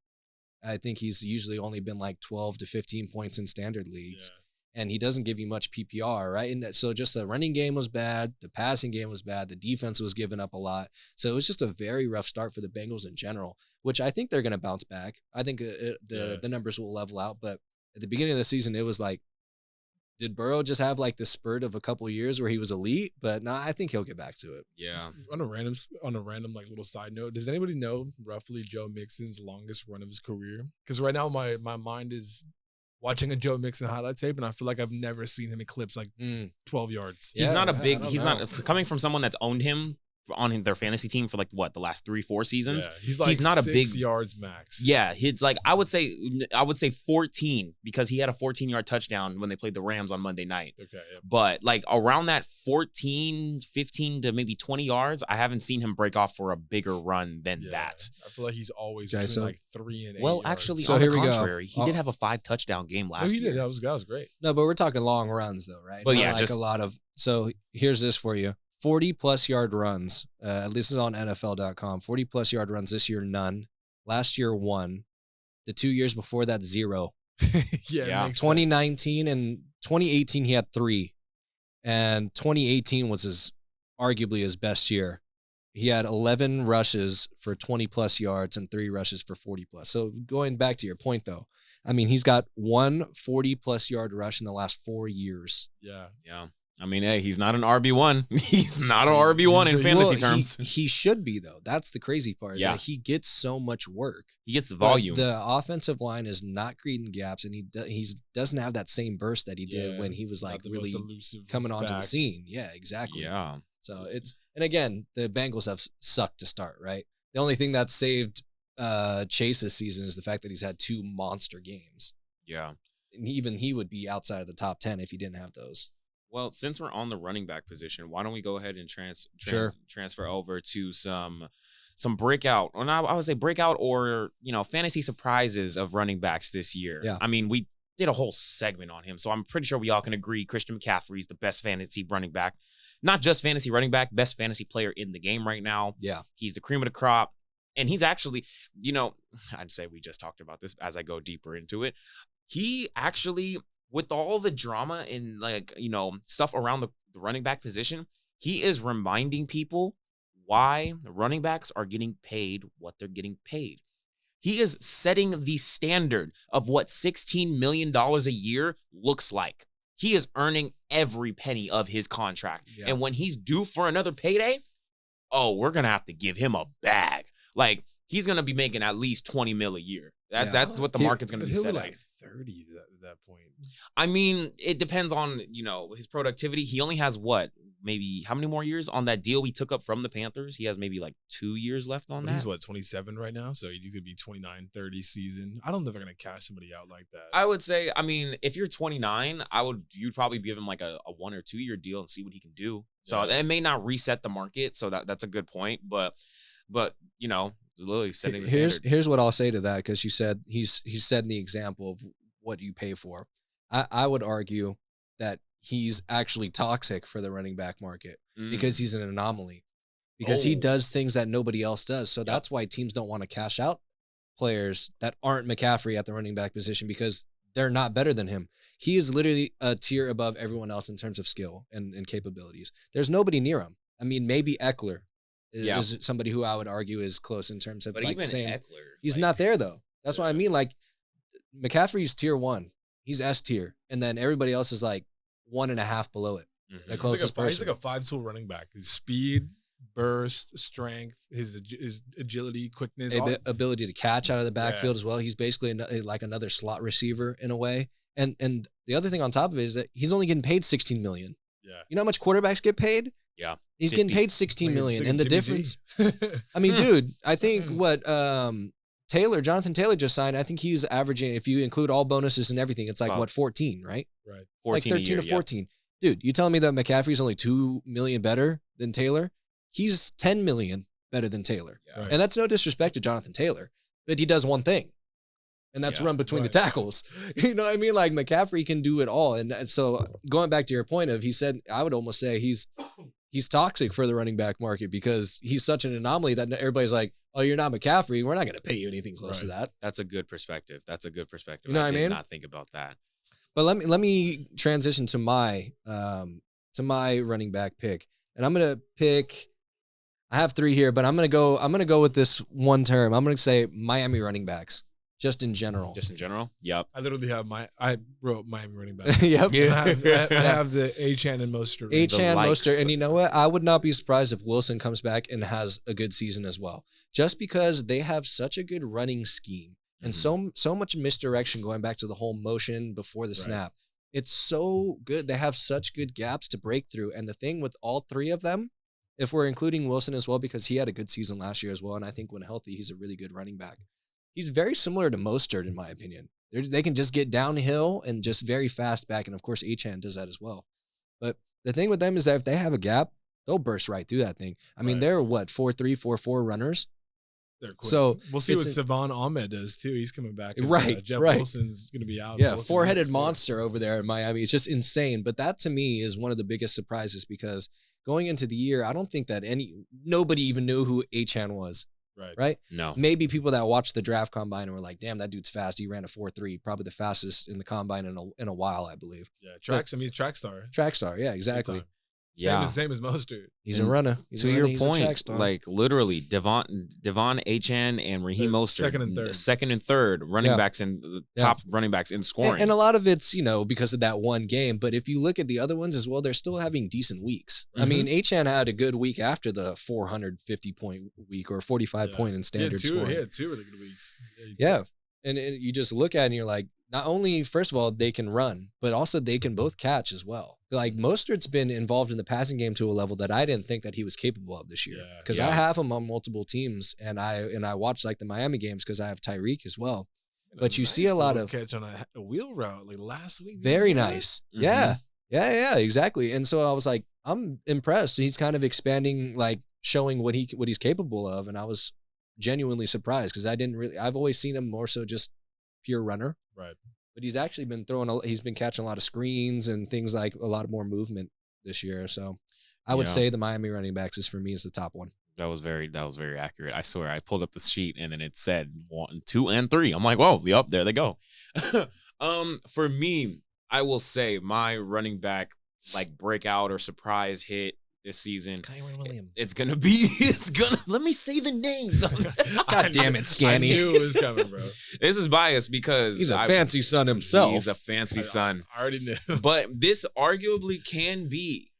I think he's usually only been like 12 to 15 points in standard leagues. Yeah. And he doesn't give you much PPR, right? And so just the running game was bad. The passing game was bad. The defense was giving up a lot. So it was just a very rough start for the Bengals in general, which I think they're going to bounce back. I think the numbers will level out. But at the beginning of the season, it was like, did Burrow just have like the spurt of a couple of years where he was elite? But no, I think he'll get back to it. Yeah. On a random like little side note, does anybody know roughly Joe Mixon's longest run of his career? Because right now my mind is watching a Joe Mixon highlight tape, and I feel like I've never seen him eclipse like 12 yards. He's not a big. He's not coming from someone that's owned him on their fantasy team for like the last 3-4 seasons. Yeah, he's not a big yards max. Yeah, it's like I would say 14 because he had a 14-yard touchdown when they played the Rams on Monday night. Okay, yeah. But like around that 14, 15 to maybe 20 yards, I haven't seen him break off for a bigger run than that. I feel like he's always between like 3 and 8 Well, yards. actually, so on here the we contrary, go. he did have a 5-touchdown game last year. He did. That was great. No, but we're talking long runs though, right? But Not yeah, like just a lot of. So here's this for you. 40-plus yard runs. This is on NFL.com. 40-plus yard runs this year, none. Last year, 1. The 2 years before that, 0. Yeah. 2019 and 2018, he had 3. And 2018 was arguably his best year. He had 11 rushes for 20-plus yards and 3 rushes for 40-plus. So going back to your point, though, I mean, he's got 1 40-plus yard rush in the last 4 years. Yeah. I mean, hey, he's not an RB1. He's not an RB1 in fantasy terms. He should be, though. That's the crazy part. Yeah. That he gets so much work. He gets the volume. But the offensive line is not creating gaps, and he doesn't have that same burst that he did when he was like really coming onto the scene. Yeah, exactly. Yeah. So and again, the Bengals have sucked to start, right? The only thing that saved Chase this season is the fact that he's had 2 monster games. Yeah. And even he would be outside of the top 10 if he didn't have those. Well, since we're on the running back position, why don't we go ahead and transfer over to some breakout, or not, I would say breakout or, fantasy surprises of running backs this year. Yeah. I mean, we did a whole segment on him, so I'm pretty sure we all can agree Christian McCaffrey is the best fantasy running back. Not just fantasy running back, best fantasy player in the game right now. Yeah. He's the cream of the crop. And he's actually, I'd say we just talked about this as I go deeper into it. He actually, with all the drama and stuff around the running back position, he is reminding people why the running backs are getting paid what they're getting paid. He is setting the standard of what $16 million a year looks like. He is earning every penny of his contract. Yeah. And when he's due for another payday, we're going to have to give him a bag. Like, he's going to be making at least 20 mil a year. That's what the market's going to be set like 30 at that point. I mean, it depends on, his productivity. He only has maybe how many more years on that deal we took up from the Panthers? He has maybe like 2 years left on that. He's 27 right now, so he could be 29, 30 season. I don't know if they're going to cash somebody out like that. I would say, I mean, if you're 29, you'd probably give him like a 1 or 2 year deal and see what he can do. So it may not reset the market, so that's a good point, but literally setting the standard. Here's what I'll say to that, because you said he's setting the example of what you pay for. I would argue that he's actually toxic for the running back market because he's an anomaly, because he does things that nobody else does. So that's why teams don't want to cash out players that aren't McCaffrey at the running back position, because they're not better than him. He is literally a tier above everyone else in terms of skill and capabilities. There's nobody near him. I mean, maybe Eckler is somebody who I would argue is close in terms of But like even saying Eckler, he's like, not there though. That's what I mean. Like McCaffrey's tier 1. He's S tier. And then everybody else is like 1.5 below it. mhm. The closest He's person. like a 5-tool running back. His speed, burst, strength, his agility, quickness, all, Ability to catch out of the backfield as well. He's basically like another slot receiver in a way. And the other thing on top of it is that he's only getting paid $16 million. yeah. You know how much quarterbacks get paid? Yeah. He's 50. getting paid $16 million. And the Jimmy difference, G. I mean, dude, I think what Jonathan Taylor just signed, I think he was averaging, if you include all bonuses and everything, it's like About- what, 14, right? Right. 14 Like 13 a year, to 14. Dude, you telling me that McCaffrey's only $2 million better than Taylor? He's $10 million better than Taylor. Yeah. Right. And that's no disrespect to Jonathan Taylor, but he does one thing, and that's Yeah, run between the right. tackles. You know what I mean? Like McCaffrey can do it all. And so going back to your point of, he said, I would almost say he's toxic for the running back market because he's such an anomaly that everybody's like, oh, you're not McCaffrey. We're not going to pay you anything close to Right. that. That's a good perspective. That's a good perspective. You know what I did mean? not think about that. But let me transition to my running back pick. And I'm going to pick, I have 3 here, but I'm going to go with this one term. I'm going to say Miami running backs, just in general. Just in general? Yep. I literally have I wrote Miami running back. Yep. I have the Achane and Mostert. Achan, likes. Mostert, and you know what? I would not be surprised if Wilson comes back and has a good season as well, just because they have such a good running scheme and so much misdirection going back to the whole motion before the Right. snap. It's so good. They have such good gaps to break through, and the thing with all 3 of them, if we're including Wilson as well, because he had a good season last year as well, and I think when healthy, he's a really good running back. He's very similar to Mostert in my opinion. They can just get downhill and just very fast back, and of course Achane does that as well. But the thing with them is that if they have a gap, they'll burst right through that thing. I mean, Right. they're what, 4.3, 4.4 runners. They're quick. So, we'll see what it's Savon Ahmed does too. He's coming back. 'cause, Right, Jeff right. Wilson's going to be out. Yeah, so we'll see what 4-headed happens too. monster over there in Miami. It's just insane. But that to me is one of the biggest surprises because going into the year, I don't think that nobody even knew who Achane was, Right. right? No. Maybe people that watched the draft combine and were like, damn, that dude's fast. He ran a 4.3, probably the fastest in the combine in a while, I believe. Yeah. Tracks. I mean, track star. Track star, yeah, Big exactly. time. Yeah. Same as Mostert. He's a And runner. He's To a your runner. He's a track point, star. like literally Devon Achane and Raheem They're Mostert, second and third. running Yeah. backs and the Yeah. top running backs in scoring. And a lot of it's, because of that one game. But if you look at the other ones as well, they're still having decent weeks. I mean, Achane had a good week after the 450-point week or 45-point in standard scoring. He had 2 really good weeks. Yeah. And you just look at it and you're like, not only, first of all, they can run, but also they can both catch as well. Like Mostert's been involved in the passing game to a level that I didn't think that he was capable of this year. Yeah. Because I have him on multiple teams and I watch like the Miami games because I have Tyreek as well. But you see a lot of catch on a wheel route like last week. Did you very see that? nice. Mhm. Yeah, exactly. And so I was like, I'm impressed. He's kind of expanding, like showing what he's capable of. And I was genuinely surprised because I've always seen him more so just pure runner. Right. But he's actually been he's been catching a lot of screens and things like a lot more movement this year. So I would Yeah. say the Miami running backs is for me is the top one. That was very accurate. I swear, I pulled up the sheet and then it said 1, 2, and 3. I'm like, whoa, yep, there they go. For me, I will say my running back like breakout or surprise hit this season. Kyron Williams. Let me say the name. God damn it, I Scanny. knew it was coming, bro. This is biased because He's a fancy son himself. He's a fancy son. I already knew. But this arguably can be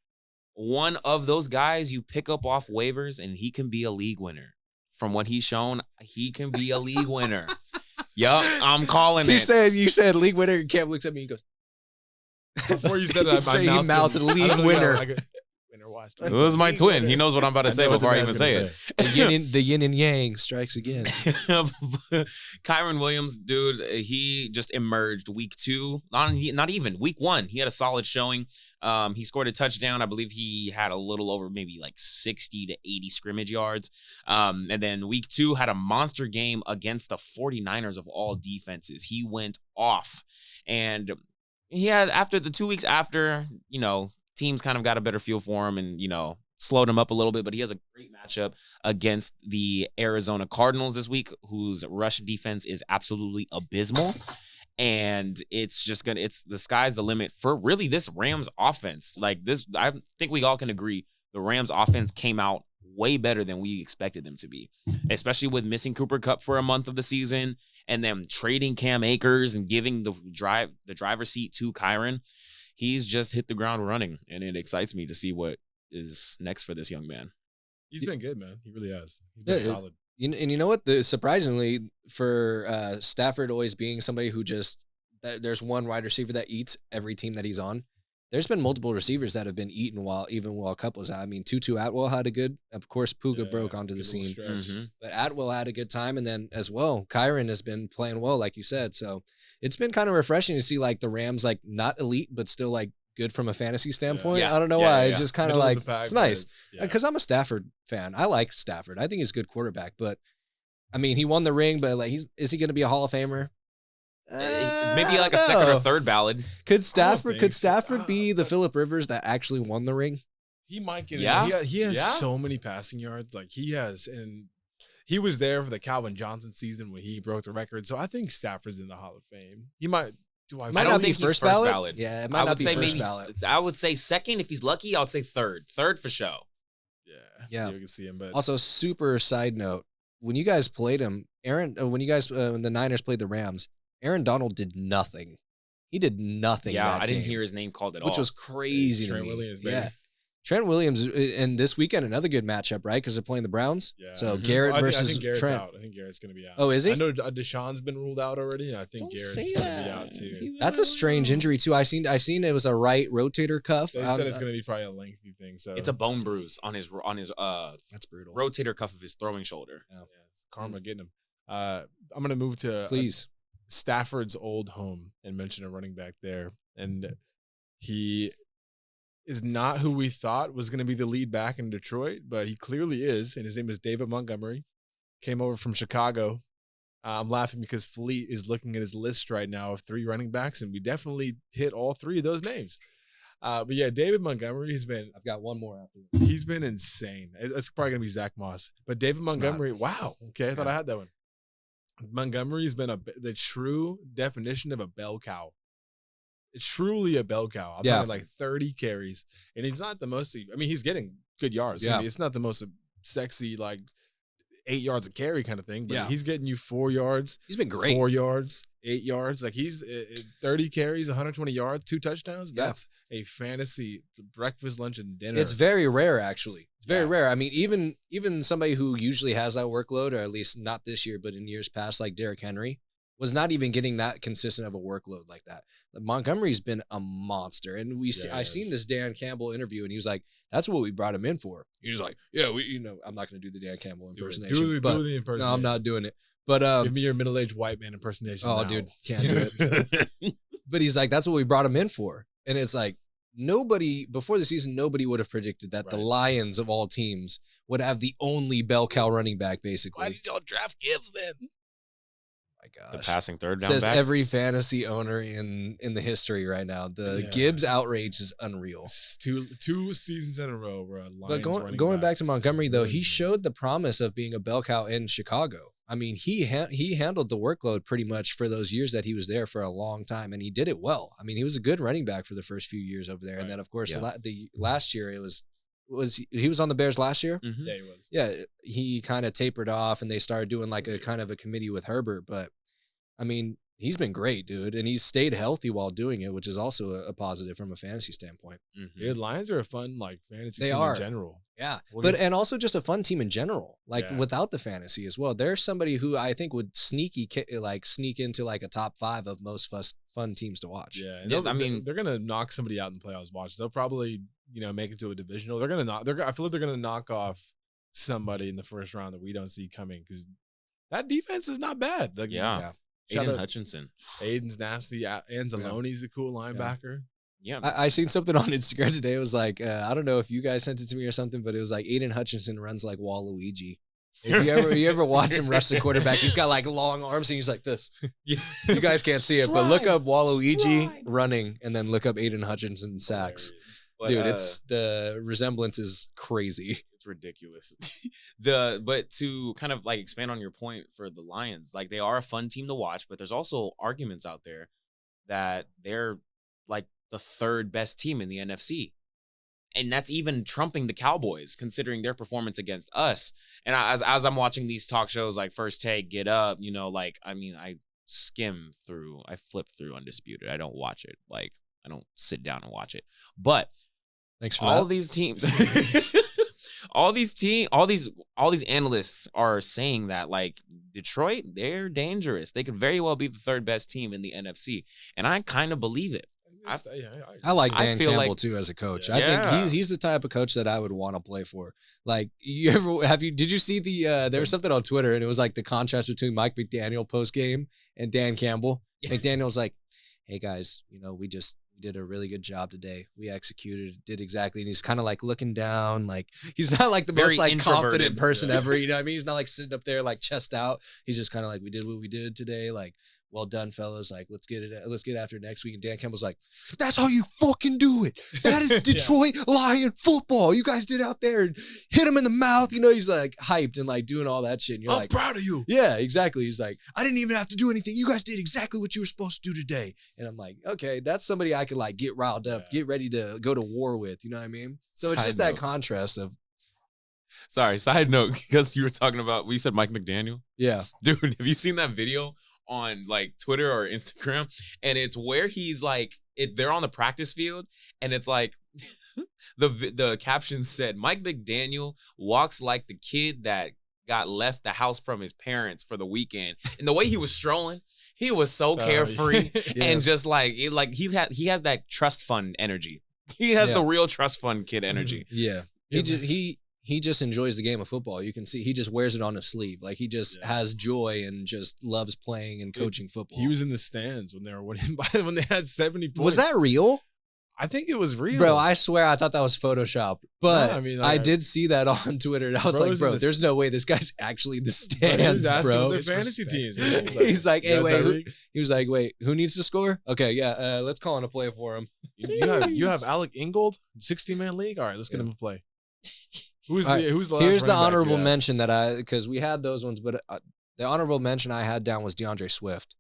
one of those guys you pick up off waivers and he can be a league winner. From what he's shown, he can be a league winner. Yup, I'm calling you it. said league winner, and Cam looks at me and goes, Before you said it, He mouthed league winner. Winner watch. It was my twin. He knows what I'm about to say before I even say it. the yin and yang strikes again. Kyron Williams, dude, he just emerged week 2. Not even week 1. He had a solid showing. He scored a touchdown. I believe he had a little over maybe like 60 to 80 scrimmage yards. And then week 2 had a monster game against the 49ers of all defenses. He went off. And he had, after the 2 weeks after, teams kind of got a better feel for him and, slowed him up a little bit, but he has a great matchup against the Arizona Cardinals this week, whose rush defense is absolutely abysmal. And it's the sky's the limit for really this Rams offense. Like this, I think we all can agree the Rams offense came out way better than we expected them to be, especially with missing Cooper Kupp for a month of the season and then trading Cam Akers and giving the driver's seat to Kyron. He's just hit the ground running, and it excites me to see what is next for this young man. He's been good, man. He really has. He's been solid. And you know what? Surprisingly, for Stafford always being somebody who just there's one wide receiver that eats every team that he's on. There's been multiple receivers that have been eaten while Kupp was out. I mean, Tutu Atwell had a good. Of course, Puka broke onto the scene, but Atwell had a good time, and then as well, Kyron has been playing well, like you said. So it's been kind of refreshing to see like the Rams like not elite, but still like good from a fantasy standpoint. Yeah. I don't know Yeah, why. yeah, It's just kind of Middle of like the pack, it's nice but, because I'm a Stafford fan. I like Stafford. I think he's a good quarterback, but I mean, he won the ring, but like, is he going to be a Hall of Famer? Maybe like a second or third ballot. Could Stafford so. be the Phillip Rivers that actually won the ring? He might get Yeah. He has Yeah. so many passing yards. Like he has, and he was there for the Calvin Johnson season when he broke the record. So I think Stafford's in the Hall of Fame. He might. Might don't not be think he's first first ballot. ballot. Yeah, it I might would not be say first maybe. ballot. I would say second if he's lucky. I would say third. Third for show. Yeah. You can see him, but Also, super side note: when you guys played him, when the Niners played the Rams, Aaron Donald did nothing. He did nothing. Yeah, that I didn't game, hear his name called at all. which was crazy to Trent me. Williams, baby. Yeah, Trent Williams, and this weekend another good matchup, right? Because they're playing the Browns. Yeah. So Mhm. Garrett I versus think Garrett's Trent. out. I think Garrett's going to be out. Oh, is he? I know Deshaun's been ruled out already. And I think Garrett's going to be out too. That's a strange injury too. I seen it was a right rotator cuff. They said it's going to be probably a lengthy thing. So It's a bone bruise on his That's brutal. rotator cuff of his throwing shoulder. Yeah, it's karma getting him. I'm going to move to Please. Stafford's old home and mention a running back there. And he is not who we thought was going to be the lead back in Detroit, but he clearly is. And his name is David Montgomery. Came over from Chicago. I'm laughing because Fleet is looking at his list right now of 3 running backs, and we definitely hit all 3 of those names. But yeah, David Montgomery I've got one more after. he's been insane. It's probably going to be Zach Moss. But David Montgomery, wow. Okay, I thought I had that one. Montgomery's been the true definition of a bell cow. It's truly a bell cow. I'm talking like 30 carries. And he's not the most, I mean, he's getting good yards. Yeah. I mean, it's not the most sexy, like 8 yards a carry kind of thing, but he's getting you 4 yards. He's been great. 4 yards, 8 yards. Like he's 30 carries, 120 yards, 2 touchdowns. That's a fantasy breakfast, lunch, and dinner. It's very rare, actually. It's very rare. I mean, even somebody who usually has that workload, or at least not this year, but in years past, like Derrick Henry, was not even getting that consistent of a workload like that. Montgomery's been a monster, and I seen this Dan Campbell interview, and he was like, "That's what we brought him in for." He was like, "Yeah, I'm not going to do the Dan Campbell impersonation. Do the impersonation. No, I'm not doing it." But give me your middle-aged white man impersonation. Oh, now. dude, can't do it. But he's like, "That's what we brought him in for," and it's like before the season, nobody would have predicted that the Lions of all teams would have the only bell cow running back, basically. Why did y'all draft Gibbs then? My gosh. The passing third down Says back. every fantasy owner in the history right now. The Gibbs outrage is unreal. It's two seasons in a row where a Lions But going back to Montgomery though, he showed the promise of being a bell cow in Chicago. I mean, he handled the workload pretty much for those years that he was there for a long time, and he did it well. I mean, he was a good running back for the first few years over there, and then of course the last year it was he was on the Bears last year. Mm-hmm. Yeah, he was. Yeah, he kind of tapered off, and they started doing like a kind of a committee with Herbert. But I mean, he's been great, dude, and he's stayed healthy while doing it, which is also a positive from a fantasy standpoint. Mm-hmm. Dude, Lions are a fun fantasy team in general. Yeah, and also just a fun team in general, without the fantasy as well. There's somebody who I think would sneak into like a top 5 of most fun teams to watch. Yeah, and they're gonna knock somebody out in the playoffs. Watch, they'll probably make it to a divisional. They're gonna knock. I feel like they're gonna knock off somebody in the first round that we don't see coming because that defense is not bad. Like, Aiden Hutchinson. Aiden's nasty. Anzalone's a cool linebacker. Yeah. I seen something on Instagram today. It was like, I don't know if you guys sent it to me or something, but it was like Aiden Hutchinson runs like Waluigi. If you ever watch him rush the quarterback, he's got like long arms and he's like this. You guys can't see it, but look up Waluigi running and then look up Aiden Hutchinson sacks. But, dude, it's the resemblance is crazy. It's It's ridiculous. But to kind of like expand on your point for the Lions, like they are a fun team to watch, but there's also arguments out there that they're like the third best team in the NFC. And that's even trumping the Cowboys, considering their performance against us. And as I'm watching these talk shows like First Take, Get Up, you know, like, I mean, I flip through Undisputed. I don't watch it. Like, I don't sit down and watch it. But Thanks for all that. these teams, all these analysts are saying that like Detroit, they're dangerous. They could very well be the third best team in the NFC. And I kind of believe it. I like I Dan feel Campbell like- too as a coach. Yeah. I think he's the type of coach that I would want to play for. Like, did you see there was something on Twitter and it was like the contrast between Mike McDaniel post game and Dan Campbell. McDaniel's like, "Hey guys, you know, we did a really good job today. We executed, did exactly." And he's kind of like looking down, like he's not like the Very most like confident introverted. person ever. You know what I mean? He's not like sitting up there like chest out. He's just kind of like, "We did what we did today. Like, well done, fellas. Like, let's get after next week." And Dan Campbell's like, "That's how you fucking do it. That is Detroit Lion football. You guys did out there and hit him in the mouth." You know, he's like hyped and like doing all that shit. And you're like, proud of you. yeah, exactly. He's like, "I didn't even have to do anything. You guys did exactly what you were supposed to do today." And I'm like, okay, that's somebody I could like get riled up, get ready to go to war with. You know what I mean? So it's Side just that note. contrast of, Sorry, side note, because you were talking about, we said Mike McDaniel. yeah. Dude, have you seen that video on like Twitter or Instagram? And it's where he's like, they're on the practice field, and it's like the caption said, "Mike McDaniel walks like the kid that got left the house from his parents for the weekend." And the way he was strolling, he was so carefree Yeah. and just like he has that trust fund energy. He has Yeah. the real trust fund kid energy. Yeah. He just enjoys the game of football. You can see he just wears it on his sleeve. Like he just has joy and just loves playing and coaching football. He was in the stands when they were winning when they had 70 points. Was that real? I think it was real. Bro, I swear I thought that was Photoshopped. But No, I mean, I like, did see that on Twitter. And I was Bro, like, was bro, in the there's no way this guy's actually in the But he was stands, asking bro. their fantasy teams. He's like, "Hey, wait, wait. he was like, "Wait, who needs to score?" Okay, yeah, let's call in a play for him. You have Alec Ingold, 60-man league. All right, let's get him a play. Who's All the right, who's the last Here's the running back honorable you have? mention that because we had those ones, but the honorable mention I had down was DeAndre Swift.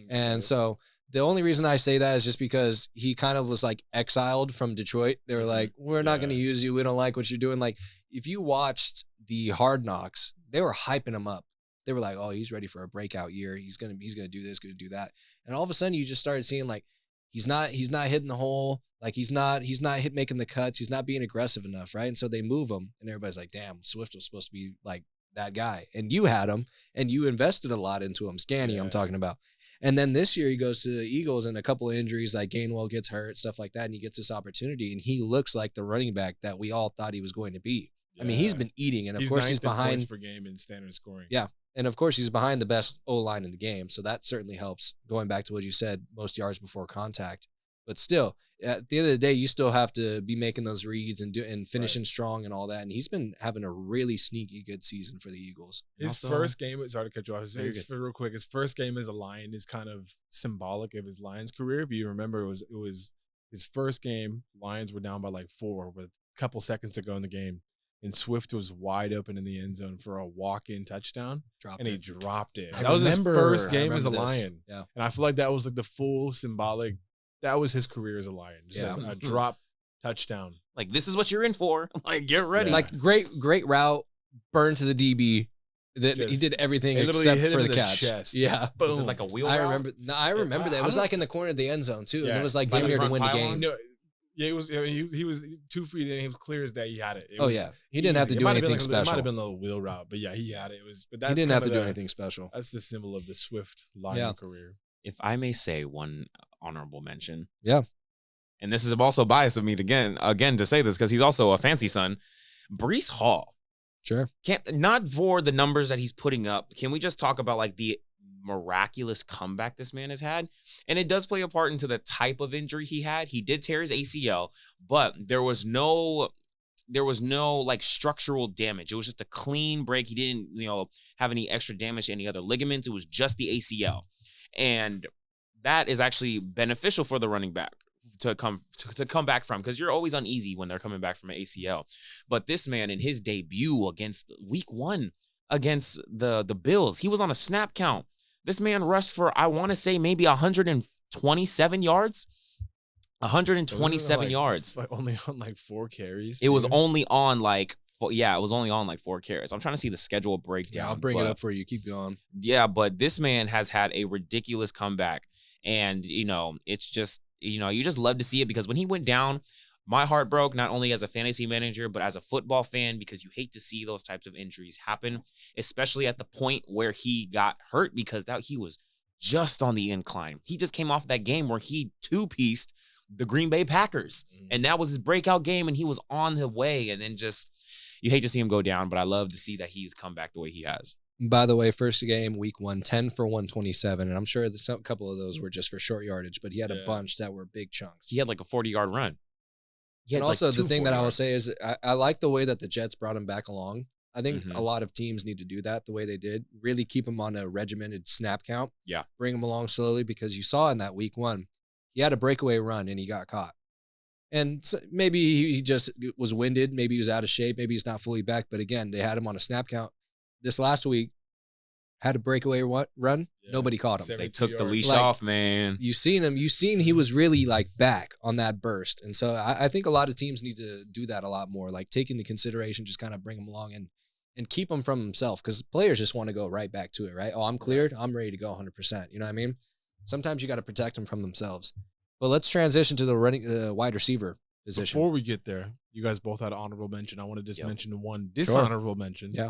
And so the only reason I say that is just because he kind of was like exiled from Detroit. They were like, "We're not going to use you. We don't like what you're doing." Like, if you watched the Hard Knocks, they were hyping him up. They were like, "Oh, he's ready for a breakout year. He's gonna do this, gonna do that." And all of a sudden, you just started seeing like he's not hitting the hole. Like he's not making the cuts. He's not being aggressive enough, right? And so they move him, and everybody's like, "Damn, Swift was supposed to be like that guy." And you had him, and you invested a lot into him. Scanny, I'm talking about. And then this year he goes to the Eagles and a couple of injuries, like Gainwell gets hurt, stuff like that, and he gets this opportunity, and he looks like the running back that we all thought he was going to be. I mean, he's been eating, and of course he's ninth in points behind. per game in standard scoring. Yeah. And of course he's behind the best O-line in the game, so that certainly helps. Going back to what you said, most yards before contact. But still, at the end of the day, you still have to be making those reads and finishing strong and all that. And he's been having a really sneaky good season for the Eagles. His first game, sorry to cut you off. Real quick, his first game as a Lion is kind of symbolic of his Lions career. If you remember, it was his first game. Lions were down by like 4 with a couple seconds to go in the game, and Swift was wide open in the end zone for a walk-in touchdown, he dropped it. That was his first game as a Lion. Yeah. And I feel like that was like the full symbolic. That was his career as a Lion. Just a drop touchdown. Like, this is what you're in for. Like, get ready. Like great route, burn to the DB. That he did everything It literally except hit for him the in the catch. chest. Yeah, Was it Boom. like a wheel I route? remember. No, I remember that. It was like in the corner of the end zone too, and it was like By damn the near to front win the pylon? game. No, yeah, it was. I mean, he was 2 feet in. He was clear as day. He had it. It Oh was yeah, he didn't have to easy. do It might have been anything like It might special. have been a little wheel route, but yeah, he had it. It was. But that's He didn't have to kinda do anything special. That's the symbol of the Swift Lion Yeah. career. If I may say one honorable mention. Yeah. And this is also biased of me to again to say this because he's also a fancy son. Breece Hall. Sure. Not for the numbers that he's putting up. Can we just talk about like the miraculous comeback this man has had? And it does play a part into the type of injury he had. He did tear his ACL, but there was no like structural damage. It was just a clean break. He didn't, have any extra damage to any other ligaments. It was just the ACL. And that is actually beneficial for the running back to come back from, because you're always uneasy when they're coming back from an ACL. But this man, in his debut against week 1 against the Bills, he was on a snap count. This man rushed for, I want to say, maybe 127 yards. 127 yards. Only on like 4 carries. It was only on like, it was only on like 4 carries. I'm trying to see the schedule breakdown. Yeah, I'll bring it up for you. Keep going. Yeah, but this man has had a ridiculous comeback. And, it's just, you just love to see it, because when he went down, my heart broke, not only as a fantasy manager, but as a football fan, because you hate to see those types of injuries happen, especially at the point where he got hurt, because he was just on the incline. He just came off that game where he two-pieced the Green Bay Packers, and that was his breakout game, and he was on the way, and then just, you hate to see him go down, but I love to see that he's come back the way he has. By the way, first game, week 1, 10 for 127, and I'm sure a couple of those were just for short yardage, but he had a bunch that were big chunks. He had like a 40-yard run. And also, the thing that I will say is I like the way that the Jets brought him back along. I think a lot of teams need to do that the way they did. Really keep him on a regimented snap count. Yeah. Bring him along slowly, because you saw in that week 1, he had a breakaway run and he got caught. And so maybe he just was winded. Maybe he was out of shape. Maybe he's not fully back. But again, they had him on a snap count. This last week, had a breakaway run. Yeah. Nobody caught him. They took the leash off, man. You seen he was really like back on that burst. And so I think a lot of teams need to do that a lot more. Like take into consideration, just kind of bring him along and keep him from himself, because players just want to go right back to it, right? Oh, I'm cleared. I'm ready to go 100%. You know what I mean? Sometimes you got to protect them from themselves. But let's transition to the running wide receiver position. Before we get there, you guys both had an honorable mention. I want to just mention one dishonorable mention. Yeah.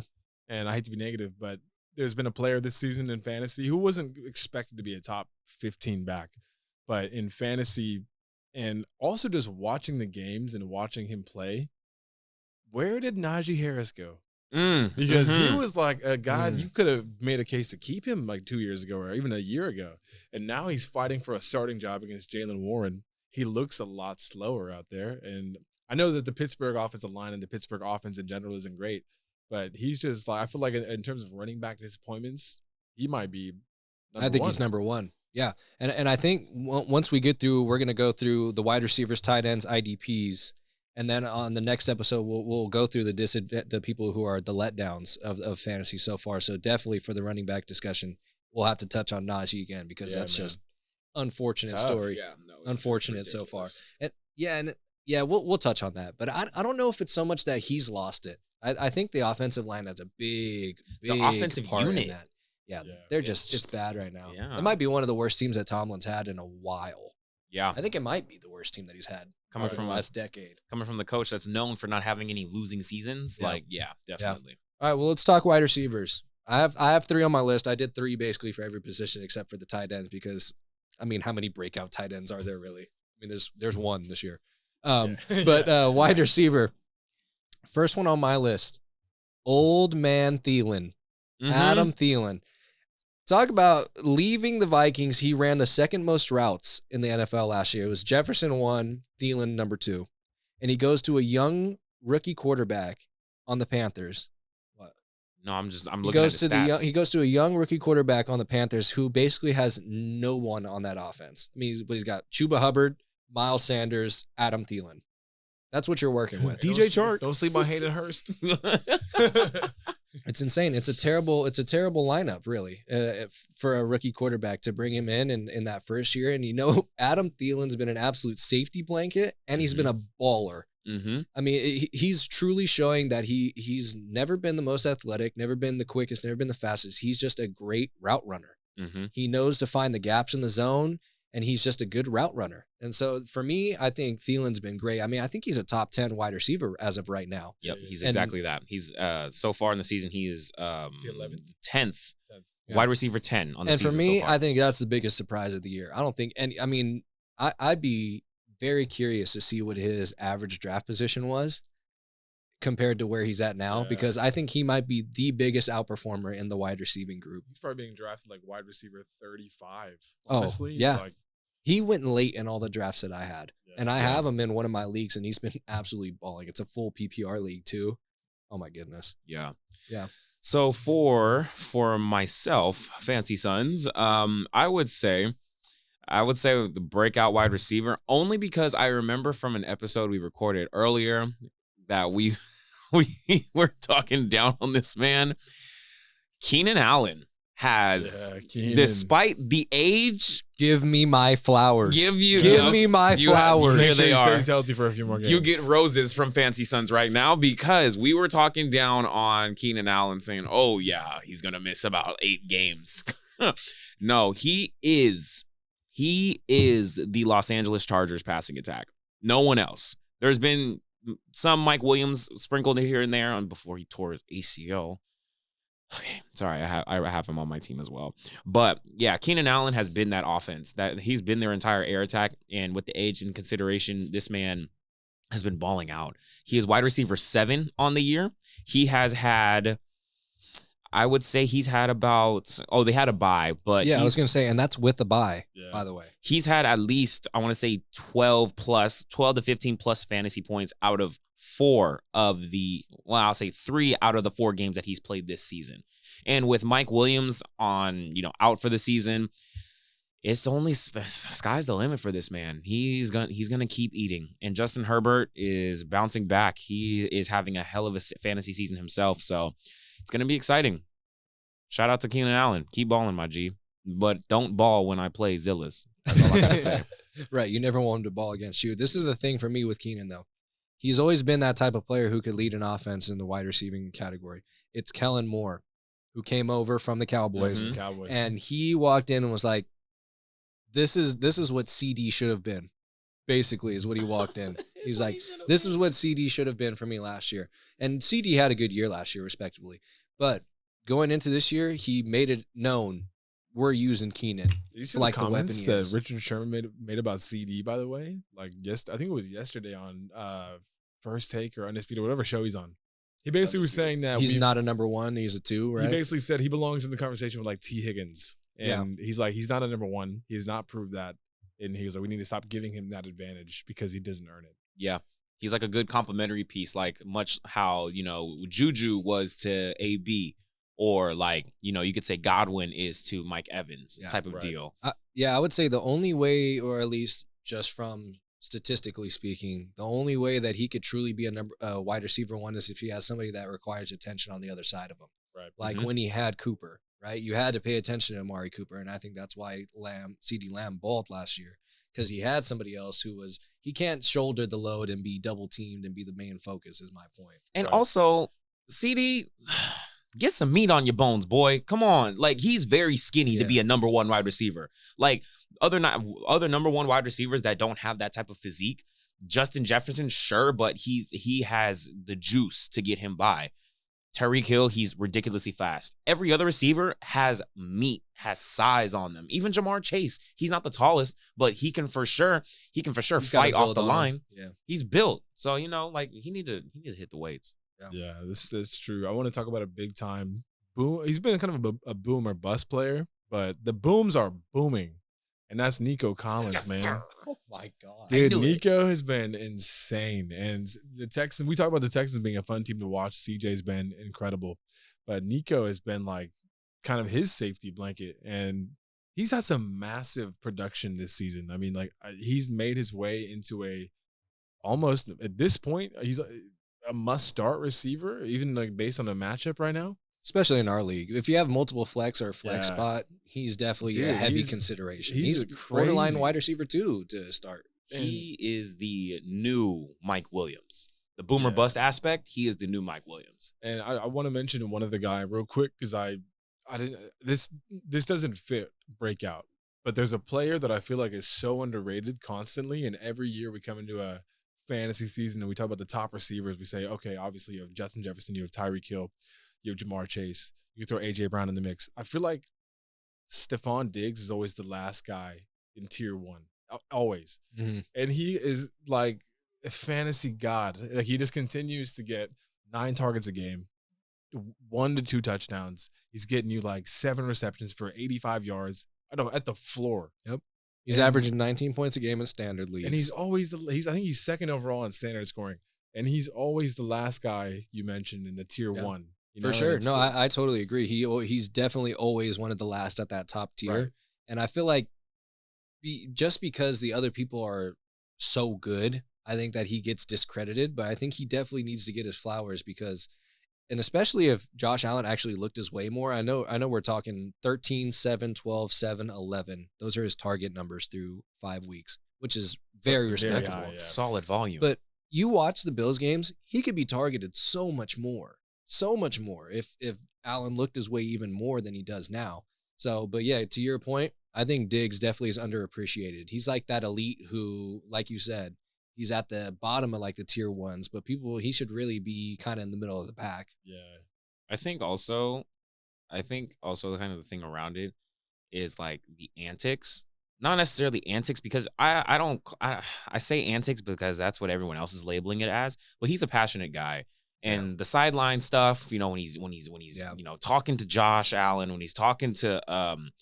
And I hate to be negative, but there's been a player this season in fantasy who wasn't expected to be a top 15 back, but in fantasy and also just watching the games and watching him play, where did Najee Harris go? Because he was like a guy you could have made a case to keep him like 2 years ago or even a year ago. And now he's fighting for a starting job against Jalen Warren. He looks a lot slower out there. And I know that the Pittsburgh offensive line and the Pittsburgh offense in general isn't great, but he's just like, I feel like in terms of running back disappointments, he might be he's number 1. Yeah. And I think once we get through, we're going to go through the wide receivers, tight ends, IDPs. And then on the next episode, we'll go through the people who are the letdowns of fantasy so far. So definitely for the running back discussion, we'll have to touch on Najee again, because that's just unfortunate story. Yeah, unfortunate so far. And we'll touch on that. But I don't know if it's so much that he's lost it. I think the offensive line has a big the offensive part unit. in that. Yeah, they're just, it's bad right now. Yeah. It might be one of the worst teams that Tomlin's had in a while. Yeah. I think it might be the worst team that he's had coming from the last decade. Coming from the coach that's known for not having any losing seasons. Definitely. Yeah. All right, well, let's talk wide receivers. I have 3 on my list. I did 3 basically for every position except for the tight ends, because, I mean, how many breakout tight ends are there really? I mean, there's one this year. But wide receiver, first one on my list, old man Thielen, Adam Thielen. Talk about leaving the Vikings. He ran the second most routes in the NFL last year. It was Jefferson 1, Thielen number 2. And he goes to a young rookie quarterback on the Panthers. What? No, I'm looking at the stats. He goes to a young rookie quarterback on the Panthers who basically has no one on that offense. I mean, he's got Chuba Hubbard, Miles Sanders, Adam Thielen. That's what you're working with. DJ Chark. Don't sleep on Hayden Hurst. It's insane. It's a terrible lineup, really, for a rookie quarterback to bring him in that first year. And Adam Thielen's been an absolute safety blanket, and he's been a baller. I mean, he's truly showing that he's never been the most athletic, never been the quickest, never been the fastest. He's just a great route runner. He knows to find the gaps in the zone, and he's just a good route runner. And so for me, I think Thielen's been great. I mean, I think he's a top 10 wide receiver as of right now. Yep, he's exactly that. He's so far in the season, he is 10th. Wide receiver 10 on the season. And for me, so far. I think that's the biggest surprise of the year. I don't think, and I mean, I'd be very curious to see what his average draft position was compared to where he's at now, because I think he might be the biggest outperformer in the wide receiving group. He's probably being drafted like wide receiver 35. Honestly, yeah. He went late in all the drafts that I had, and I have him in one of my leagues, and he's been absolutely balling. It's a full PPR league too. Oh my goodness. Yeah. So for myself, Fancy Sons, I would say I would say the breakout wide receiver, only because I remember from an episode we recorded earlier that we were talking down on this man. Keenan Allen has, despite the age, give me my flowers. Give me my flowers. Here they are. Stays healthy for a few more games. You get roses from Fancy Sons right now because we were talking down on Keenan Allen saying, oh yeah, he's going to miss about 8 games. No, he is the Los Angeles Chargers passing attack. No one else. There's been some Mike Williams sprinkled here and there before he tore his ACL. Okay, sorry, I have him on my team as well. But yeah, Keenan Allen has been that offense. That he's been their entire air attack. And with the age in consideration, this man has been balling out. He is wide receiver 7 on the year. He has had, I would say he's had about, they had a bye, but yeah, I was gonna say, and that's with the bye, by the way. He's had at least, I want to say 12 to 15 plus fantasy points out of 4 of the, I'll say 3 out of the 4 games that he's played this season. And with Mike Williams out for the season, it's only the sky's the limit for this man. He's gonna keep eating. And Justin Herbert is bouncing back. He is having a hell of a fantasy season himself. So it's gonna be exciting. Shout out to Keenan Allen. Keep balling, my G. But don't ball when I play Zillas. That's all I gotta say. Right. You never want him to ball against you. This is the thing for me with Keenan, though. He's always been that type of player who could lead an offense in the wide receiving category. It's Kellen Moore, who came over from the Cowboys. And he walked in and was like, this is what CD should have been, basically, is what he walked in. He's like, this is what CD should have been for me last year. And CD had a good year last year, respectively. But going into this year, he made it known we're using Keenan. Did you see the comments that Richard Sherman made about CD, by the way? Like, I think it was yesterday on First Take or Undisputed, whatever show he's on. He basically was saying that he's not a number 1, he's a 2, right? He basically said he belongs in the conversation with like T. Higgins. And he's like, he's not a number 1. He has not proved that. And he was like, we need to stop giving him that advantage because he doesn't earn it. Yeah. He's like a good complementary piece, like much how, Juju was to AB. Or like, you could say Godwin is to Mike Evans type of deal. I would say the only way, or at least just from statistically speaking, the only way that he could truly be a wide receiver 1 is if he has somebody that requires attention on the other side of him. Right. Like when he had Cooper, right? You had to pay attention to Amari Cooper, and I think that's why CeeDee Lamb balled last year, because he had somebody else he can't shoulder the load and be double teamed and be the main focus, is my point. And also, CD, get some meat on your bones, boy. Come on. Like, he's very skinny to be a number 1 wide receiver. Like, other number 1 wide receivers that don't have that type of physique, Justin Jefferson, sure, but he has the juice to get him by. Tyreek Hill, he's ridiculously fast. Every other receiver has meat, has size on them. Even Jamar Chase, he's not the tallest, but he can for sure fight off the line. Yeah. He's built. So, he need to hit the weights. Yeah, this is true. I want to talk about a big time boom. He's been kind of a boom or bust player, but the booms are booming, and that's Nico Collins, man. Sir. Oh my God, dude, Nico has been insane, and the Texans. We talk about the Texans being a fun team to watch. CJ's been incredible, but Nico has been like kind of his safety blanket, and he's had some massive production this season. I mean, like he's made his way into almost at this point, he's a must-start receiver, even like based on the matchup right now. Especially in our league. If you have multiple flex or flex spot, he's definitely a heavy consideration. He's borderline wide receiver 2 to start. He is the new Mike Williams. The boomer bust aspect, he is the new Mike Williams. And I want to mention one of the guy real quick because I didn't. This doesn't fit breakout, but there's a player that I feel like is so underrated constantly, and every year we come into a fantasy season and we talk about the top receivers. We say, okay, obviously you have Justin Jefferson, you have Tyreek Hill, you have Jamar Chase, you throw AJ Brown in the mix. I feel like Stephon Diggs is always the last guy in tier 1, always. Mm-hmm. And he is like a fantasy god. Like he just continues to get 9 targets a game, 1 to 2 touchdowns. He's getting you like 7 receptions for 85 yards at the floor. Yep. He's averaging 19 points a game in standard leagues. And he's always I think he's second overall in standard scoring. And he's always the last guy you mentioned in the tier 1. For sure. No, I totally agree. He's definitely always one of the last at that top tier. Right. And I feel like just because the other people are so good, I think that he gets discredited, but I think he definitely needs to get his flowers because, and especially if Josh Allen actually looked his way more. I know we're talking 13, 7, 12, 7, 11. Those are his target numbers through 5 weeks, which is very respectable. high, yeah. Solid volume. But you watch the Bills games, he could be targeted so much more if Allen looked his way even more than he does now. So, but yeah, to your point, I think Diggs definitely is underappreciated. He's like that elite who, like you said, he's at the bottom of like the tier ones, but he should really be kind of in the middle of the pack. Yeah. I think also kind of the thing around it is like the antics. Not necessarily antics because I say antics because that's what everyone else is labeling it as, but he's a passionate guy. And the sideline stuff, when he's talking to Josh Allen, when he's talking to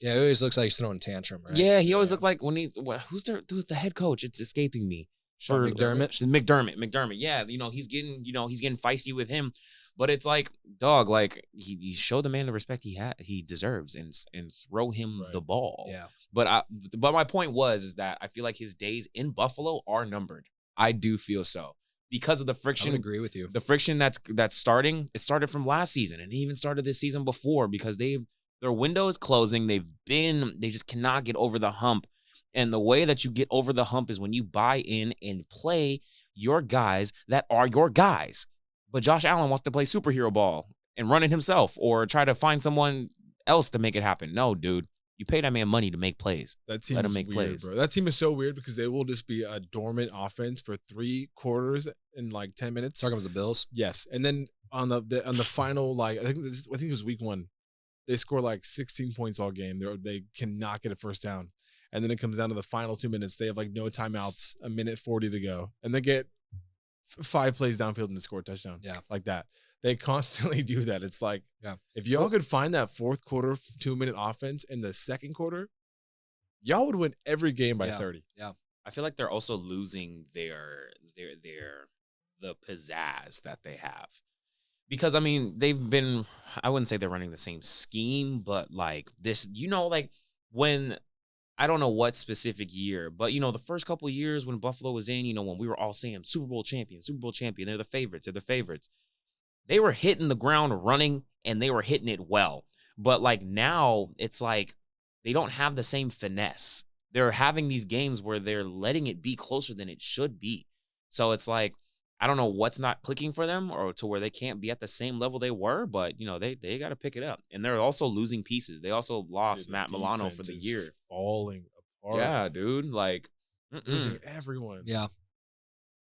it always looks like he's throwing a tantrum, right? Yeah, he always looked like when who's the head coach? It's escaping me. For McDermott. Yeah, he's getting feisty with him, but it's like, dog, like he showed the man the respect he deserves and throw him the ball. Yeah. But my point is that I feel like his days in Buffalo are numbered. I do feel so. Because of the friction. I would agree with you. The friction that's starting, it started from last season and it even started this season before because their window is closing. They just cannot get over the hump. And the way that you get over the hump is when you buy in and play your guys that are your guys. But Josh Allen wants to play superhero ball and run it himself or try to find someone else to make it happen. No, dude. You pay that man money to make plays. That team Let is him make weird, plays. bro. That team is so weird because they will just be a dormant offense for 3 quarters in like 10 minutes. Talking about the Bills? Yes. And then on the final, like I think it was week 1, they score like 16 points all game. They cannot get a first down. And then it comes down to the final 2 minutes. They have like no timeouts, a minute 40 to go. And they get 5 plays downfield and they score a touchdown. Yeah. Like that. They constantly do that. It's like, yeah. If y'all could find that fourth quarter 2-minute offense in the second quarter, y'all would win every game by 30. Yeah. I feel like they're also losing the pizzazz that they have. Because I mean, I wouldn't say they're running the same scheme, but like this, like when I don't know what specific year, but the first couple of years when Buffalo was in, when we were all saying Super Bowl champion, they're the favorites. They were hitting the ground running and they were hitting it well. But like now it's like they don't have the same finesse. They're having these games where they're letting it be closer than it should be. So it's like, I don't know what's not clicking for them or to where they can't be at the same level they were, but they got to pick it up. And they're also losing pieces. They also lost Matt Milano for the year. Falling apart. Yeah, dude. Like losing everyone. Yeah.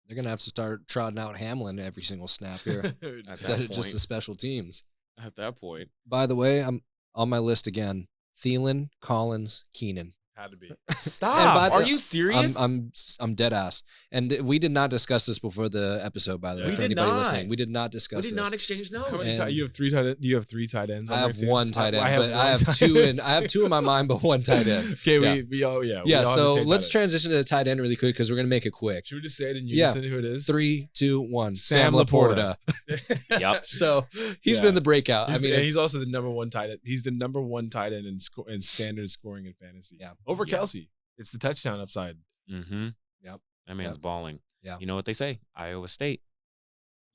They're going to have to start trotting out Hamlin every single snap here. Instead of just the special teams. At that point. By the way, I'm on my list again. Thielen, Collins, Keenan. Had to be. Stop. Are you serious? I'm dead ass. And we did not discuss this before the episode, by the way. We for did anybody not. listening. We did not discuss this. We did not exchange notes. You have 3 tight ends. You have 3 tight ends. I have team? 1 tight end, but I have 2 I have 2 in my mind, but 1 tight end. Okay, yeah. we all Yeah, we all have the so same let's tight end. transition to the tight end really quick because we're gonna make it quick. Should we just say it in unison who it is? 3, 2, 1. Sam Sam Laporta. Laporta. Yep. So he's been the breakout. He's also the number 1 tight end. He's the number 1 tight end in standard scoring in fantasy. Yeah. Over Kelsey. It's the touchdown upside. Mm-hmm. Yep. That man's balling. Yeah. You know what they say? Iowa State.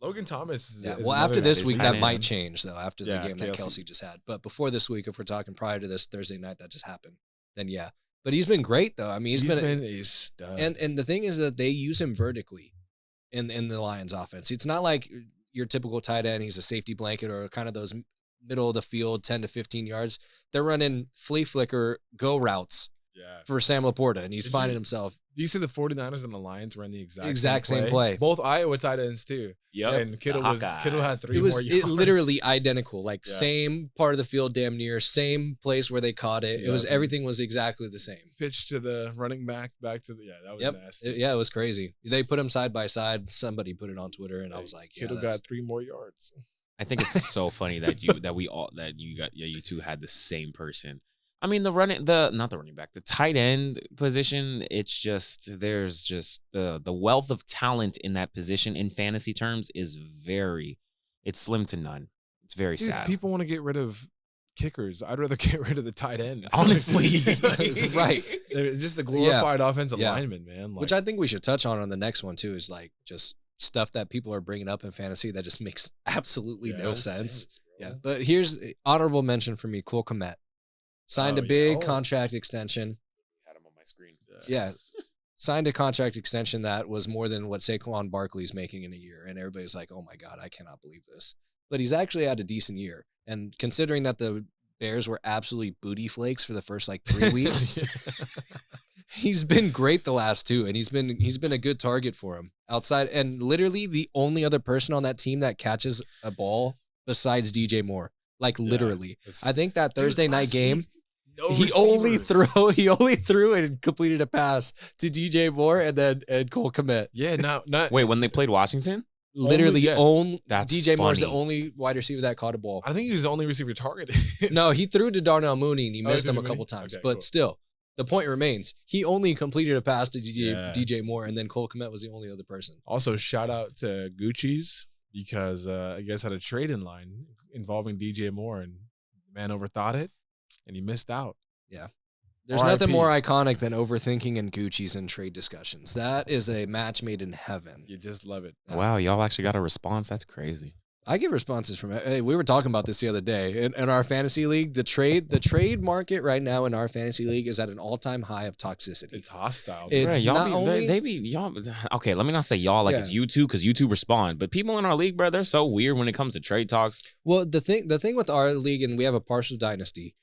Logan Thomas is well, after this week, that end. might change, though, after the game that Kelsey. Kelsey just had. But before this week, if we're talking prior to this Thursday night that just happened, then yeah. But he's been great, though. I mean, he's been a stud. And the thing is that they use him vertically in the Lions offense. It's not like your typical tight end. He's a safety blanket or kind of those middle of the field, 10 to 15 yards. They're running flea flicker go routes. For Sam Laporta, and he's finding himself. Do you see the 49ers and the Lions ran the exact same play? Both Iowa tight ends too. Yep. And Kittle had 3 It was more yards. literally identical, like same part of the field, damn near same place where they caught it. Yeah. It was everything was exactly the same. Pitch to the running back to the that was nasty. It was crazy. They put them side by side. Somebody put it on Twitter, and I was like, Kittle got 3 more yards. I think it's so funny that you two had the same person. I mean, not the running back, the tight end position. It's just there's just the wealth of talent in that position in fantasy terms is it's slim to none. It's very sad. People want to get rid of kickers. I'd rather get rid of the tight end. Honestly. Right. They're just the glorified offensive lineman, man. Which I think we should touch on the next one too, is like just stuff that people are bringing up in fantasy that just makes absolutely no sense. Yeah. But here's honorable mention for me, Cole Kmet. Signed a big contract extension. Had him on my screen. Yeah. Signed a contract extension that was more than what Saquon Barkley's making in a year. And everybody's like, oh my God, I cannot believe this. But he's actually had a decent year. And considering that the Bears were absolutely booty flakes for the first like 3 weeks, he's been great the last two. And he's been a good target for him outside. And literally the only other person on that team that catches a ball besides DJ Moore. Like literally. I think that Thursday night game, he only threw and completed a pass to DJ Moore and Cole Kmet. Yeah, not Wait, when they played Washington? Literally, That's DJ Moore's the funny. only wide receiver that caught a ball. I think he was the only receiver targeted. No, he threw to Darnell Mooney and he Oh, missed did him he a couple really? times. Okay, but cool. still, the point remains. He only completed a pass to Yeah. DJ Moore, and then Cole Kmet was the only other person. Also, shout out to Gucci's because I guess had a trade in line involving DJ Moore, and the man overthought it, and he missed out. There's RIP. nothing more iconic than overthinking and Gucci's in trade discussions. That is a match made in heaven. You just love it. Wow, y'all actually got a response? That's crazy. I get responses from. Hey, we were talking about this the other day in our fantasy league. The trade market right now in our fantasy league is at an all-time high of toxicity. It's hostile. It's Bruh, y'all not be, only- they be y'all. Okay, let me not say y'all like Yeah. it's YouTube because YouTube respond, but people in our league, bro, they're so weird when it comes to trade talks. Well, the thing with our league, and we have a partial dynasty.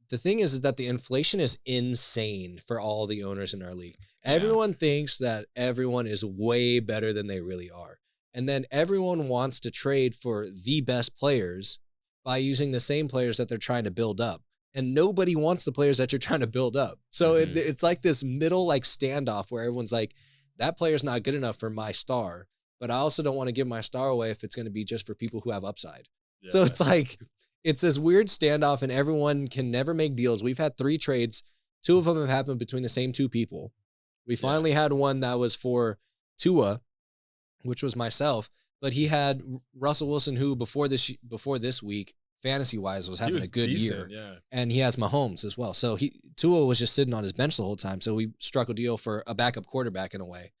The thing is that the inflation is insane for all the owners in our league. Yeah. Everyone thinks that everyone is way better than they really are. And then everyone wants to trade for the best players by using the same players that they're trying to build up. And nobody wants the players that you're trying to build up. So Mhm. it's like this middle like standoff where everyone's like, that player's not good enough for my star, but I also don't want to give my star away if it's going to be just for people who have upside. Yeah. So it's like, it's this weird standoff and everyone can never make deals. We've had 3 trades. 2 of them have happened between the same 2 people. We finally had one that was for Tua, which was myself, but he had Russell Wilson, who before this week, fantasy-wise, was He having was a good decent, year. Yeah. And he has Mahomes as well. So Tua was just sitting on his bench the whole time. So we struck a deal for a backup quarterback in a way.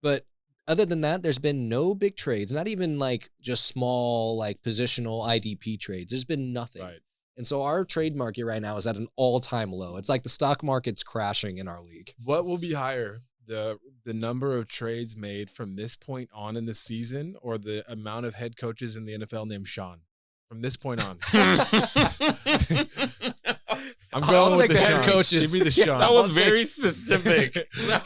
But other than that, there's been no big trades, not even like just small, like positional IDP trades. There's been nothing. Right. And so our trade market right now is at an all-time low. It's like the stock market's crashing in our league. What will be higher? The number of trades made from this point on in the season, or the amount of head coaches in the NFL named Sean? From this point on. I'm I'll going with take the head Seans. coaches. Give me the Yeah, Sean. That was I'll take- very specific.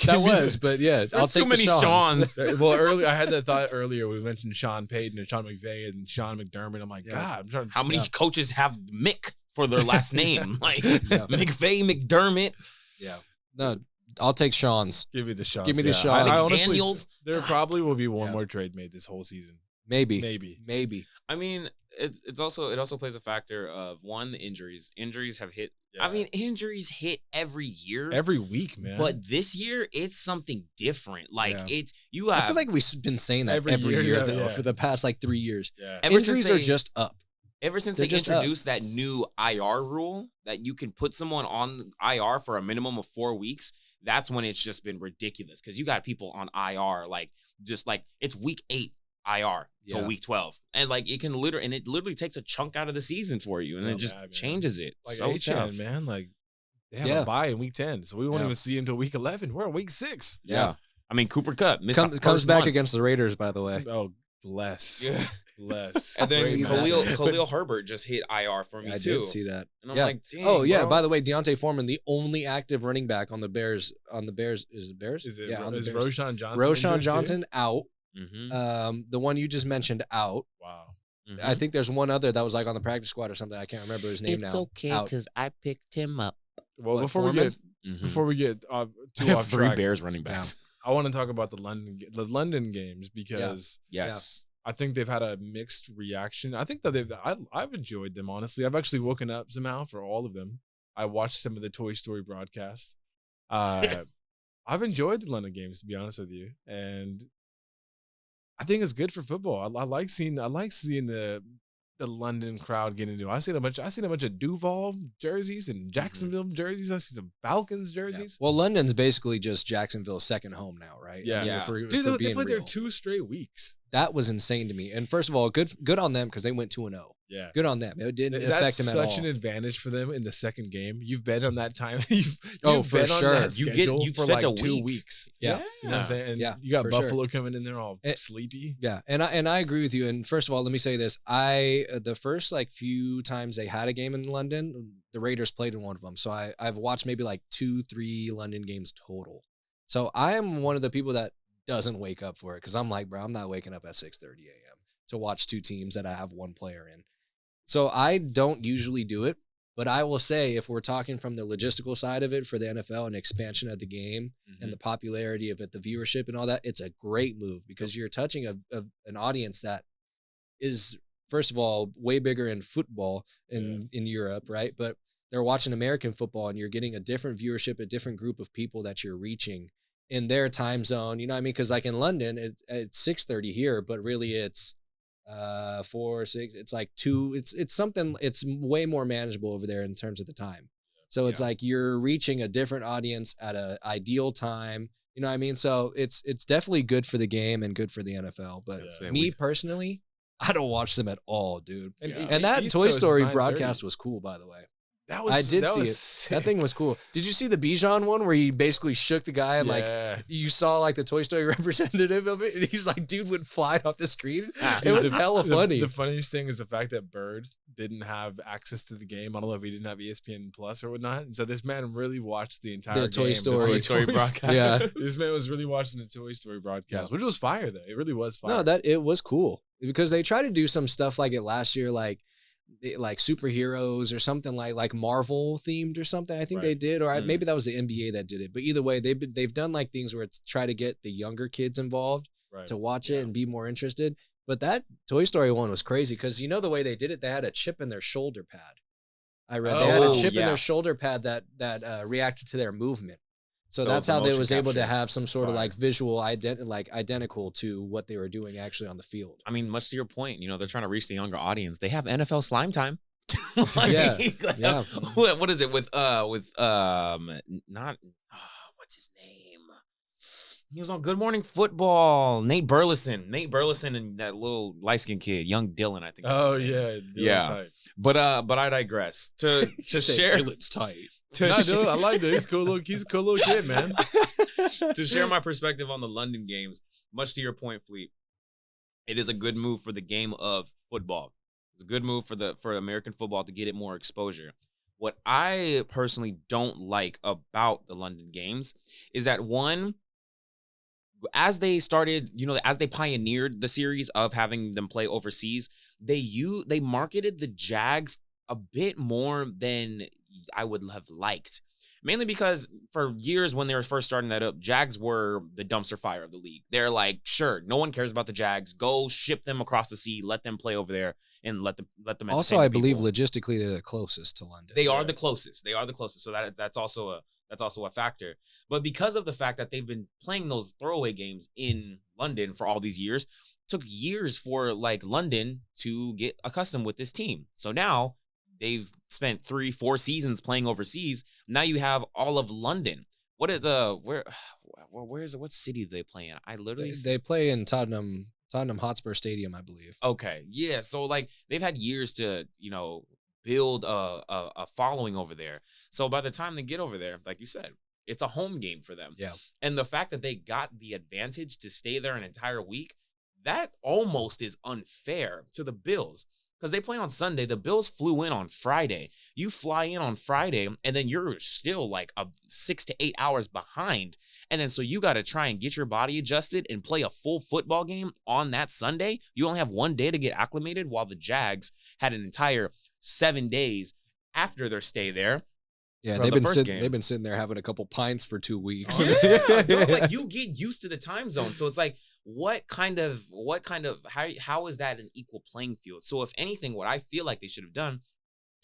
That was, but yeah, I'll There's take too the many Seans. Seans. Well, earlier I had that thought earlier. We mentioned Sean Payton and Sean McVay and Sean McDermott. I'm like, Yeah. God, I'm trying to How many coaches have Mick for their last name? Like Yeah. McVay, McDermott, Yeah. No, I'll take Sean's. give me the Sean. Give me the Sean. I honestly, Daniels. there probably will be one Yeah. more trade made this whole season. Maybe. Maybe. I mean, it also plays a factor of one, the injuries. Injuries have hit. Yeah. I mean, injuries hit every year. Every week, man. But this year, it's something different. Like Yeah. it's you have. I feel like we've been saying that Every every year, year, yeah, though, yeah. for the past like 3 years. yeah. Ever since Injuries are they- just up. Ever since They're they just up. introduced that new IR rule that you can put someone on IR for a minimum of 4 weeks, that's when it's just been ridiculous because you got people on IR like just like it's week 8 IR till Yeah. week 12, and like it literally takes a chunk out of the season for you, and Yeah, it just man. changes it. Like So A-Chan, tough, man. Like they have Yeah. a bye in week 10, so we won't Yeah. even see him until week 11. We're in week 6. Yeah. I mean Cooper Kupp missed the Comes first back month. against the Raiders, by the way. Oh, bless. Yeah. Bless. And then Crazy. Khalil Herbert just hit IR for me I too. did see that. And I'm Yeah. like, dang, Oh yeah. bro. By the way, Deontay Foreman, the only active running back on the Bears. Is it Bears? Is it yeah, on the is Bears. Roshan Johnson? Roshan injured too? Johnson out. Mhm. The one you just mentioned out. Wow. Mhm. I think there's one other that was like on the practice squad or something. I can't remember his name now. Out. I picked him up. Well, What, before we Foreman? get Mhm. before we get too I have off 3 track, Bears running backs. I want to talk about the London games because Yes. I think they've had a mixed reaction. I think that I've enjoyed them, honestly. I've actually woken up somehow for all of them. I watched some of the Toy Story broadcasts. I've enjoyed the London games, to be honest with you, and I think it's good for football. I like seeing the the London crowd getting into? I seen a bunch of Duval jerseys and Jacksonville jerseys. I see some Falcons jerseys. Well, London's basically just Jacksonville's second home now, right? Yeah. I mean, Yeah. if Dude, we're they being played there real. 2 straight weeks. That was insane to me. And first of all, good on them because they went 2-0. Yeah. Good on them. It didn't That's affect them at all. such an advantage for them in the second game. You've bet on that time. you've For bet on sure. that You schedule you for spent like a 2 week. weeks. Yeah. You know what I'm saying? And Yeah, you got for sure. Buffalo coming in there all It- sleepy. Yeah, and I agree with you. And first of all, let me say this: the first like few times they had a game in London, the Raiders played in one of them. So I've watched maybe like 2-3 London games total. So I am one of the people that doesn't wake up for it because I'm like, bro, I'm not waking up at 6:30 a.m. to watch 2 teams that I have 1 player in. So I don't usually do it, but I will say if we're talking from the logistical side of it for the NFL and expansion of the game and the popularity of it, the viewership and all that, it's a great move because you're touching an audience that is, first of all, way bigger in football in Europe, right? But they're watching American football and you're getting a different viewership, a different group of people that you're reaching in their time zone. You know what I mean? Because like in London, it's 6:30 here, but really it's 4, 6. It's like 2. It's something. It's way more manageable over there in terms of the time. So it's like you're reaching a different audience at a ideal time. You know what I mean? So it's definitely good for the game and good for the NFL. But me personally, I don't watch them at all, dude. And that East Toy Coast is Story 9:30. broadcast was cool, by the way. That was I did that see was it. sick. That thing was cool. Did you see the Bijan one where he basically shook the guy and like you saw like the Toy Story representative of it, and he's like, dude went flying off the screen. It was hella funny. The funniest thing is the fact that Bird didn't have access to the game. I don't know if he didn't have ESPN Plus or whatnot. And so this man really watched the entire The Toy game, Story. the Toy Story broadcast. Yeah. This man was really watching the Toy Story broadcast, which was fire though. It really was fire. No, that it was cool because they tried to do some stuff like it last year, like superheroes or something like Marvel themed or something. I think they did, or maybe that was the NBA that did it. But either way, they've done like things where it's try to get the younger kids involved to watch it and be more interested. But that Toy Story one was crazy because you know the way they did it, they had a chip in their shoulder pad. I read they had a chip in their shoulder pad that reacted to their movement. So that's how they was able to have some sort of like visual identical to what they were doing actually on the field. I mean, much to your point, they're trying to reach the younger audience. They have NFL Slime Time. Yeah. What is it with not what's his name? He was on Good Morning Football. Nate Burleson and that little light skinned kid, young Dylan, I think. Oh his name. yeah. Yeah. But I digress to share. Dylan's tight. Dylan, I like that. He's a cool little kid, man. To share my perspective on the London games, much to your point, Fleet, it is a good move for the game of football. It's a good move for American football to get it more exposure. What I personally don't like about the London games is that one, as they started, as they pioneered the series of having them play overseas, they marketed the Jags a bit more than I would have liked. Mainly because for years when they were first starting that up, Jags were the dumpster fire of the league. They're like, sure, no one cares about the Jags. Go ship them across the sea, let them play over there, and let them. Also, I believe logistically they're the closest to London. They are the closest. So that's also a factor. But because of the fact that they've been playing those throwaway games in London for all these years, it took years for like London to get accustomed with this team. So now they've spent 3-4 seasons playing overseas. Now you have all of London. What is what city do they play in? They play in Tottenham Hotspur Stadium, I believe. Okay. Yeah. So like they've had years to, build a following over there. So by the time they get over there, like you said, it's a home game for them. Yeah. And the fact that they got the advantage to stay there an entire week, that almost is unfair to the Bills. Because they play on Sunday. The Bills flew in on Friday. You fly in on Friday, and then you're still like 6 to 8 hours behind. And then so you got to try and get your body adjusted and play a full football game on that Sunday. You only have one day to get acclimated, while the Jags had an entire 7 days after their stay there. Yeah, they've been sitting there having a couple pints for 2 weeks. Yeah, like you get used to the time zone. So it's like, how is that an equal playing field? So if anything, what I feel like they should have done,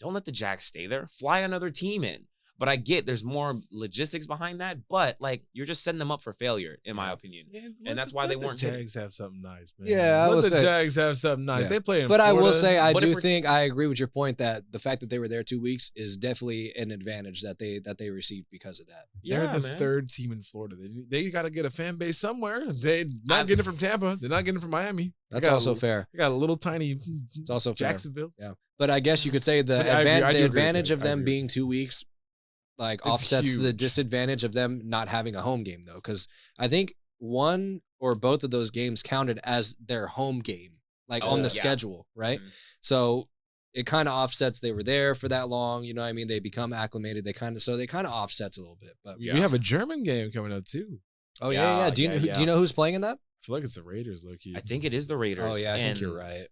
don't let the Jags stay there. Fly another team in. But I get there's more logistics behind that. But like you're just setting them up for failure, in my opinion. And that's why they weren't The hitting. Jags have something nice, man. Yeah, I let will the say- Jags have something nice. Yeah. They play in But I will Florida. say, I But do if we're- think I agree with your point that the fact that they were there 2 weeks is definitely an advantage that they received because of that. They're the man. third team in Florida. They got to get a fan base somewhere. They're not getting it from Tampa. They're not getting it from Miami. That's also fair. They got a little tiny It's also fair. Jacksonville. But I guess you could say the But I agree- I do agree with advantage that. of I them agree. being 2 weeks like It's offsets the huge. disadvantage of them not having a home game though, because I think one or both of those games counted as their home game, like on the yeah. schedule, right? Mhm. So it kind of offsets. They were there for that long, you know what I mean? They become acclimated. They kind of offsets a little bit. But Yeah. We have a German game coming up too. oh yeah. Do you Yeah, do you know who's playing in that? I feel like it's the Raiders, low key. I think it is the Raiders. Oh yeah, I think and- you're right.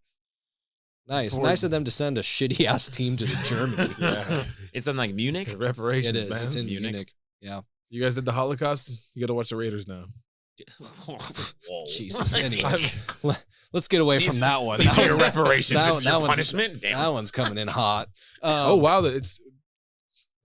Nice, Poor- nice of them to send a shitty ass team to the Germany. Yeah. It's in like Munich. The reparations, It is. man. It's in Munich. Munich. Yeah. You guys did the Holocaust. You got to watch the Raiders now. Whoa. Jesus. Anyway, let's get away from that one. These That are your one- reparations. that This one- is that your one's- punishment. Damn. That one's coming in hot. Oh wow, it's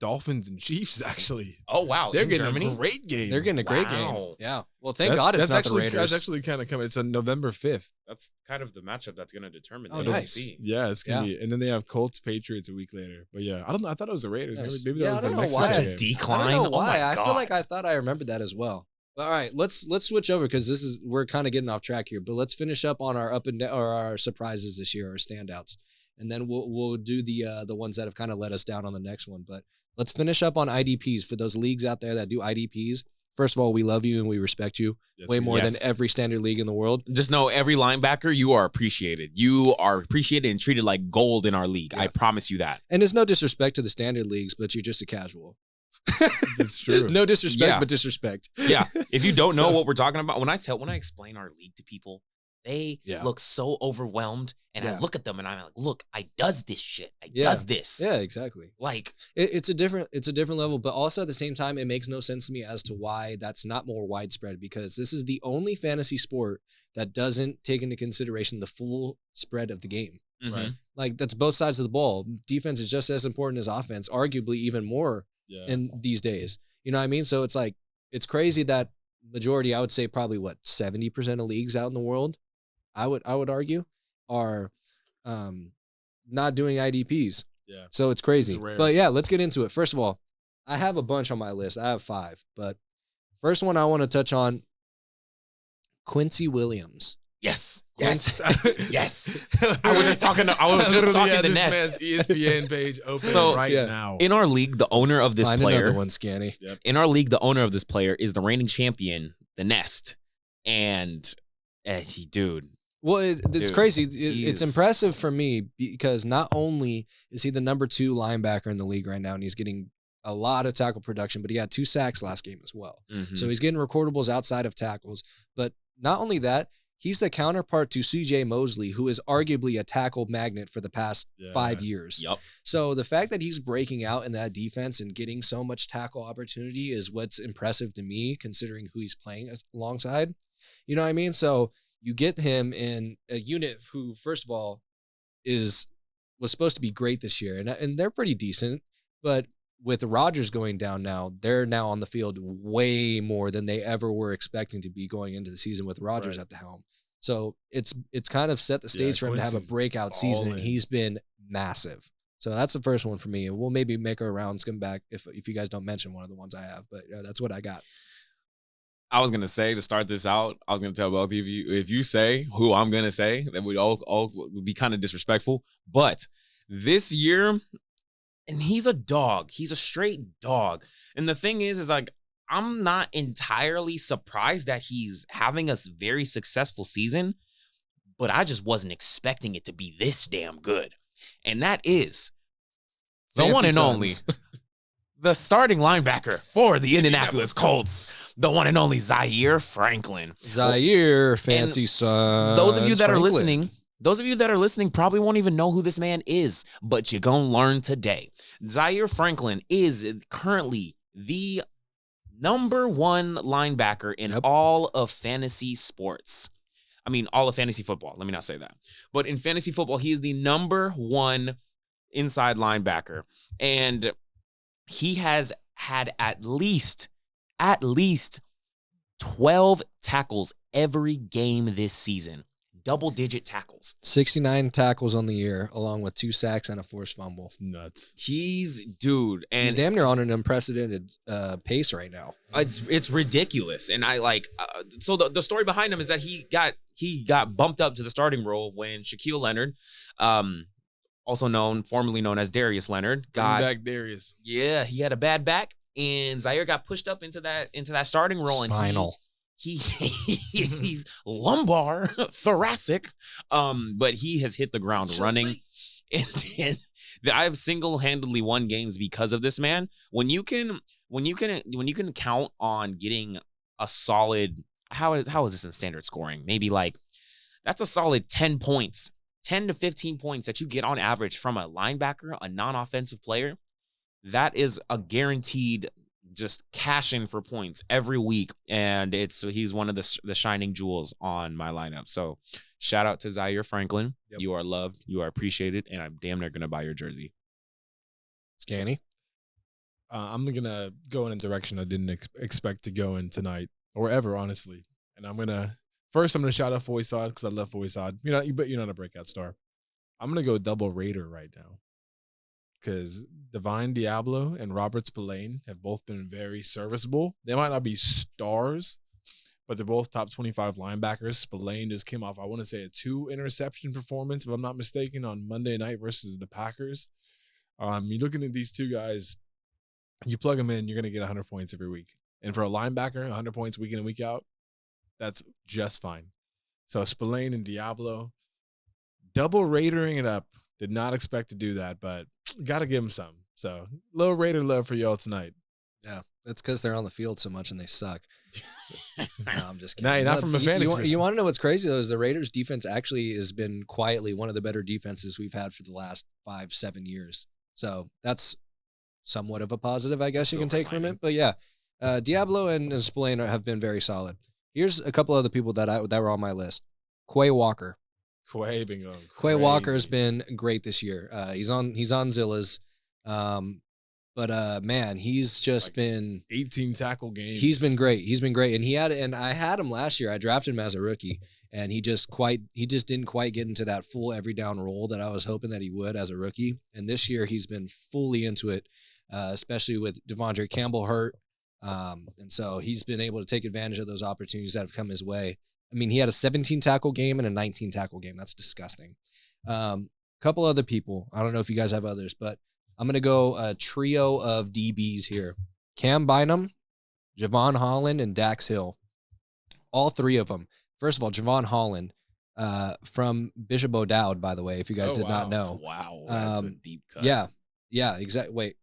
Dolphins and Chiefs actually. Oh wow, They're in getting Germany. a great game. They're getting a great game. Wow. Yeah. Well, thank God it's not the Raiders. That's actually kind of coming. It's on November 5th. That's kind of the matchup that's going to determine. Oh, the nice. NFC. Yeah, it's gonna be. And then they have Colts Patriots a week later. But yeah, I don't know. I thought it was the Raiders. Nice. Maybe Yeah, that I don't was the know next why. Such game. a I decline. don't know why. Oh my I God. feel like I thought I remembered that as well. But all right, let's switch over because we're kind of getting off track here. But let's finish up on our up and down or our surprises this year, our standouts, and then we'll do the ones that have kind of let us down on the next one. But let's finish up on IDPs for those leagues out there that do IDPs. First of all, we love you and we respect you Yes, way we- more yes. than every standard league in the world. Just know every linebacker, you are appreciated. You are appreciated and treated like gold in our league. Yeah. I promise you that. And there's no disrespect to the standard leagues, but you're just a casual. That's true. No disrespect, Yeah. but disrespect. Yeah. If you don't know So- what we're talking about, when I explain our league to people, they Yeah. look so overwhelmed. And I Yeah. look at them and I'm like, look, I does this shit. I Yeah. does this. Yeah, exactly. Like, It's a different level, but also at the same time, it makes no sense to me as to why that's not more widespread because this is the only fantasy sport that doesn't take into consideration the full spread of the game. mhm. Like that's both sides of the ball. Defense is just as important as offense, arguably even more Yeah. in these days. You know what I mean? So it's like it's crazy that majority, I would say probably 70% of leagues out in the world, I would argue, are not doing IDPs. Yeah. So it's crazy. It's rare. But yeah, let's get into it. First of all, I have a bunch on my list. I have 5, but first one I want to touch on Quincy Williams. Yes. Yes. yes. I I was just talking to this Ness. man's ESPN page open So- right Yeah. now. In our league, the owner of this Find player, another one, Scanny. the owner of this player is the reigning champion, the Nest. And dude, Well, it's Dude, crazy. he It's is- impressive for me because not only is he the number 2 linebacker in the league right now, and he's getting a lot of tackle production, but he had 2 sacks last game as well. mhm. So he's getting recordables outside of tackles. But not only that, he's the counterpart to CJ Mosley, who is arguably a tackle magnet for the past Yeah. 5 years. Yup. So the fact that he's breaking out in that defense and getting so much tackle opportunity is what's impressive to me, considering who he's playing alongside. You know what I mean? So you get him in a unit who, first of all, was supposed to be great this year, and they're pretty decent. But with Rodgers going down now, they're now on the field way more than they ever were expecting to be going into the season with Rodgers Right. at the helm. So it's kind of set the stage for him to have a Quincy's breakout season, and balling. he's been massive. So that's the first one for me, and we'll maybe make our rounds come back if you guys don't mention one of the ones I have. But yeah, that's what I got. I was gonna say to start this out, I was gonna tell both of you if you say who I'm gonna say, then we all would be kind of disrespectful. But this year, and he's a dog. He's a straight dog. And the thing is like I'm not entirely surprised that he's having a very successful season, but I just wasn't expecting it to be this damn good. And that is the Fancy one and Sons. only, the starting linebacker for the Indianapolis Colts, the one and only Zaire Franklin. Zaire, fancy son. Those of you that are listening probably won't even know who this man is, but you're going to learn today. Zaire Franklin is currently the number 1 linebacker in Yep. all of fantasy sports. I mean, all of fantasy football. Let me not say that. But in fantasy football, he is the number 1 inside linebacker. And he has had at least 12 tackles every game this season. Double-digit tackles. 69 tackles on the year, along with 2 sacks and a forced fumble. It's nuts. He's He's damn near on an unprecedented pace right now. It's ridiculous. And I like so the story behind him is that he got bumped up to the starting role when Shaquille Leonard, formerly known as Darius Leonard, got back Darius. Yeah, he had a bad back, and Zaire got pushed up into that starting role. Spinal. And he's lumbar, thoracic, but he has hit the ground running. And I've single-handedly won games because of this man. When you can count on getting a solid, how is this in standard scoring? Maybe like that's a solid 10 points, 10 to 15 points that you get on average from a linebacker, a non-offensive player. That is a guaranteed just cash in for points every week, and he's one of the shining jewels on my lineup. So shout out to Zaire Franklin. Yep. You are loved, you are appreciated, and I'm damn near gonna buy your jersey. Scanny. I'm gonna go in a direction I didn't expect to go in tonight or ever, honestly. And I'm gonna shout out Foysad because I love Foysad. You're not a breakout star. I'm gonna go double Raider right now, because Divine Diablo and Robert Spillane have both been very serviceable. They might not be stars, but they're both top 25 linebackers. Spillane just came off, I want to say, a 2-interception performance, if I'm not mistaken, on Monday night versus the Packers. You're looking at these two guys, you plug them in, you're going to get 100 points every week. And for a linebacker, 100 points week in and week out, that's just fine. So Spillane and Diablo, double Raidering it up. Did not expect to do that, but got to give them some. So, little Raider love for y'all tonight. Yeah, that's because they're on the field so much and they suck. No, I'm just kidding. Nah, not from a fantasy. You want to know what's crazy, though, is the Raiders' defense actually has been quietly one of the better defenses we've had for the last 5-7 years. So, that's somewhat of a positive, I guess you can take from it. But, yeah, Diablo and Spillane have been very solid. Here's a couple other people that were on my list. Quay Walker. Quay been going crazy. Quay Walker has been great this year. He's on Zilla's. But man, he's just been 18 tackle games. He's been great. And I had him last year. I drafted him as a rookie, and he just didn't quite get into that full every down role that I was hoping that he would as a rookie. And this year he's been fully into it, especially with Devondre Campbell hurt. And so he's been able to take advantage of those opportunities that have come his way. I mean, he had a 17 tackle game and a 19 tackle game. That's disgusting. Couple other people. I don't know if you guys have others, but I'm going to go a trio of DBs here. Cam Bynum, Javon Holland, and Dax Hill. All three of them. First of all, Javon Holland from Bishop O'Dowd, by the way, if you guys did not know. Wow, that's a deep cut. Yeah, exactly. Wait,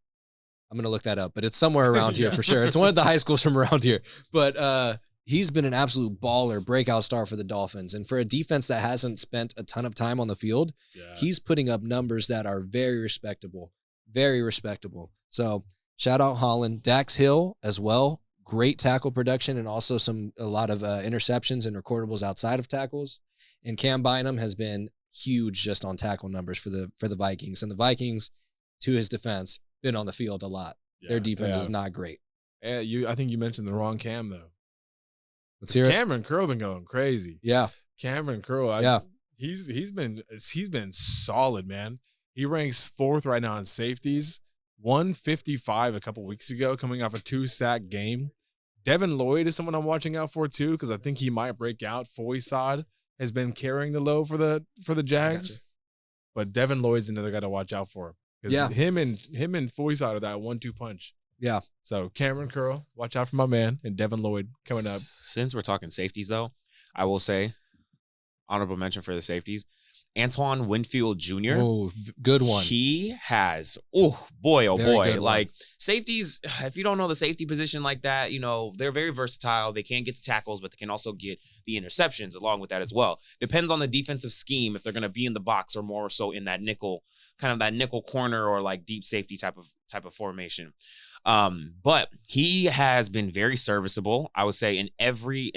I'm going to look that up, but it's somewhere around here for sure. It's one of the high schools from around here. But he's been an absolute baller, breakout star for the Dolphins. And for a defense that hasn't spent a ton of time on the field, he's putting up numbers that are very respectable. Very respectable. So shout out Holland. Dax Hill as well. Great tackle production and also a lot of interceptions and recordables outside of tackles. And Cam Bynum has been huge just on tackle numbers for the Vikings. And the Vikings, to his defense, been on the field a lot. Their defense is not great. I think you mentioned the wrong Cam, though. Let's hear it. Cameron Curl been going crazy. Yeah. Cameron Curl. He's been solid, man. He ranks 4th right now in safeties. 155 a couple weeks ago, coming off a 2-sack game. Devin Lloyd is someone I'm watching out for too, because I think he might break out. Foysad has been carrying the load for the Jags, but Devin Lloyd's another guy to watch out for. Yeah, him and Foysad are that 1-2 punch. Yeah. So Cameron Curl, watch out for my man, and Devin Lloyd coming up. Since we're talking safeties, though, I will say honorable mention for the safeties. Antoine Winfield Jr. Oh, good one. He has, oh boy, like safeties, if you don't know the safety position like that, they're very versatile. They can get the tackles, but they can also get the interceptions along with that as well. Depends on the defensive scheme if they're going to be in the box or more so in that nickel, kind of that nickel corner or like deep safety type of formation. But he has been very serviceable. I would say in 3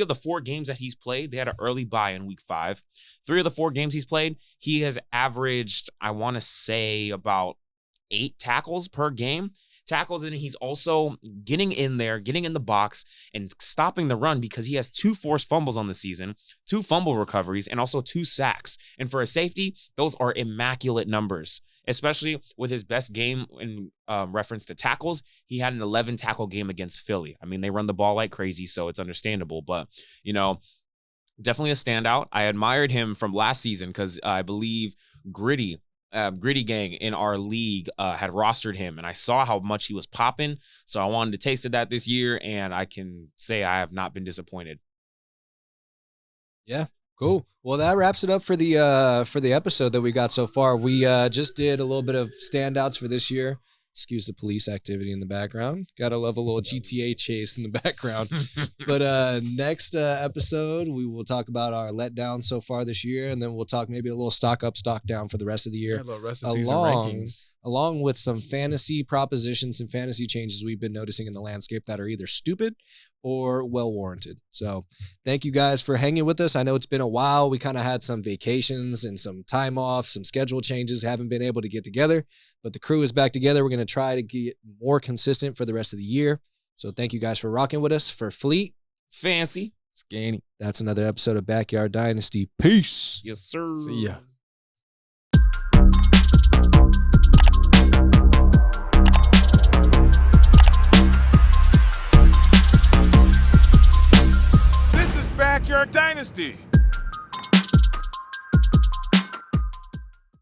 of the 4 games that he's played, they had an early bye in week 5. 3 of the 4 games he's played, he has averaged, I want to say, about 8 tackles per game. tackles, and he's also getting in there, getting in the box, and stopping the run because he has 2 forced fumbles on the season, 2 fumble recoveries, and also 2 sacks. And for a safety, those are immaculate numbers, especially with his best game in reference to tackles. He had an 11 tackle game against Philly. I mean, they run the ball like crazy, so it's understandable, but, definitely a standout. I admired him from last season because I believe Gritty Gang in our league had rostered him, and I saw how much he was popping. So I wanted to taste of that this year, and I can say I have not been disappointed. Yeah, cool. Well, that wraps it up for the episode that we got so far. We just did a little bit of standouts for this year. Excuse the police activity in the background. Gotta love a little GTA chase in the background. But next episode, we will talk about our letdown so far this year, and then we'll talk maybe a little stock up, stock down for the rest of the year. Yeah, the rest of season rankings. Along with some fantasy propositions and fantasy changes we've been noticing in the landscape that are either stupid or well-warranted. So thank you guys for hanging with us. I know it's been a while. We kind of had some vacations and some time off, some schedule changes, haven't been able to get together, but the crew is back together. We're going to try to get more consistent for the rest of the year. So thank you guys for rocking with us. For Fleet, Fancy. Scanny. that's another episode of Backyard Dynasty. Peace. Yes, sir. See ya.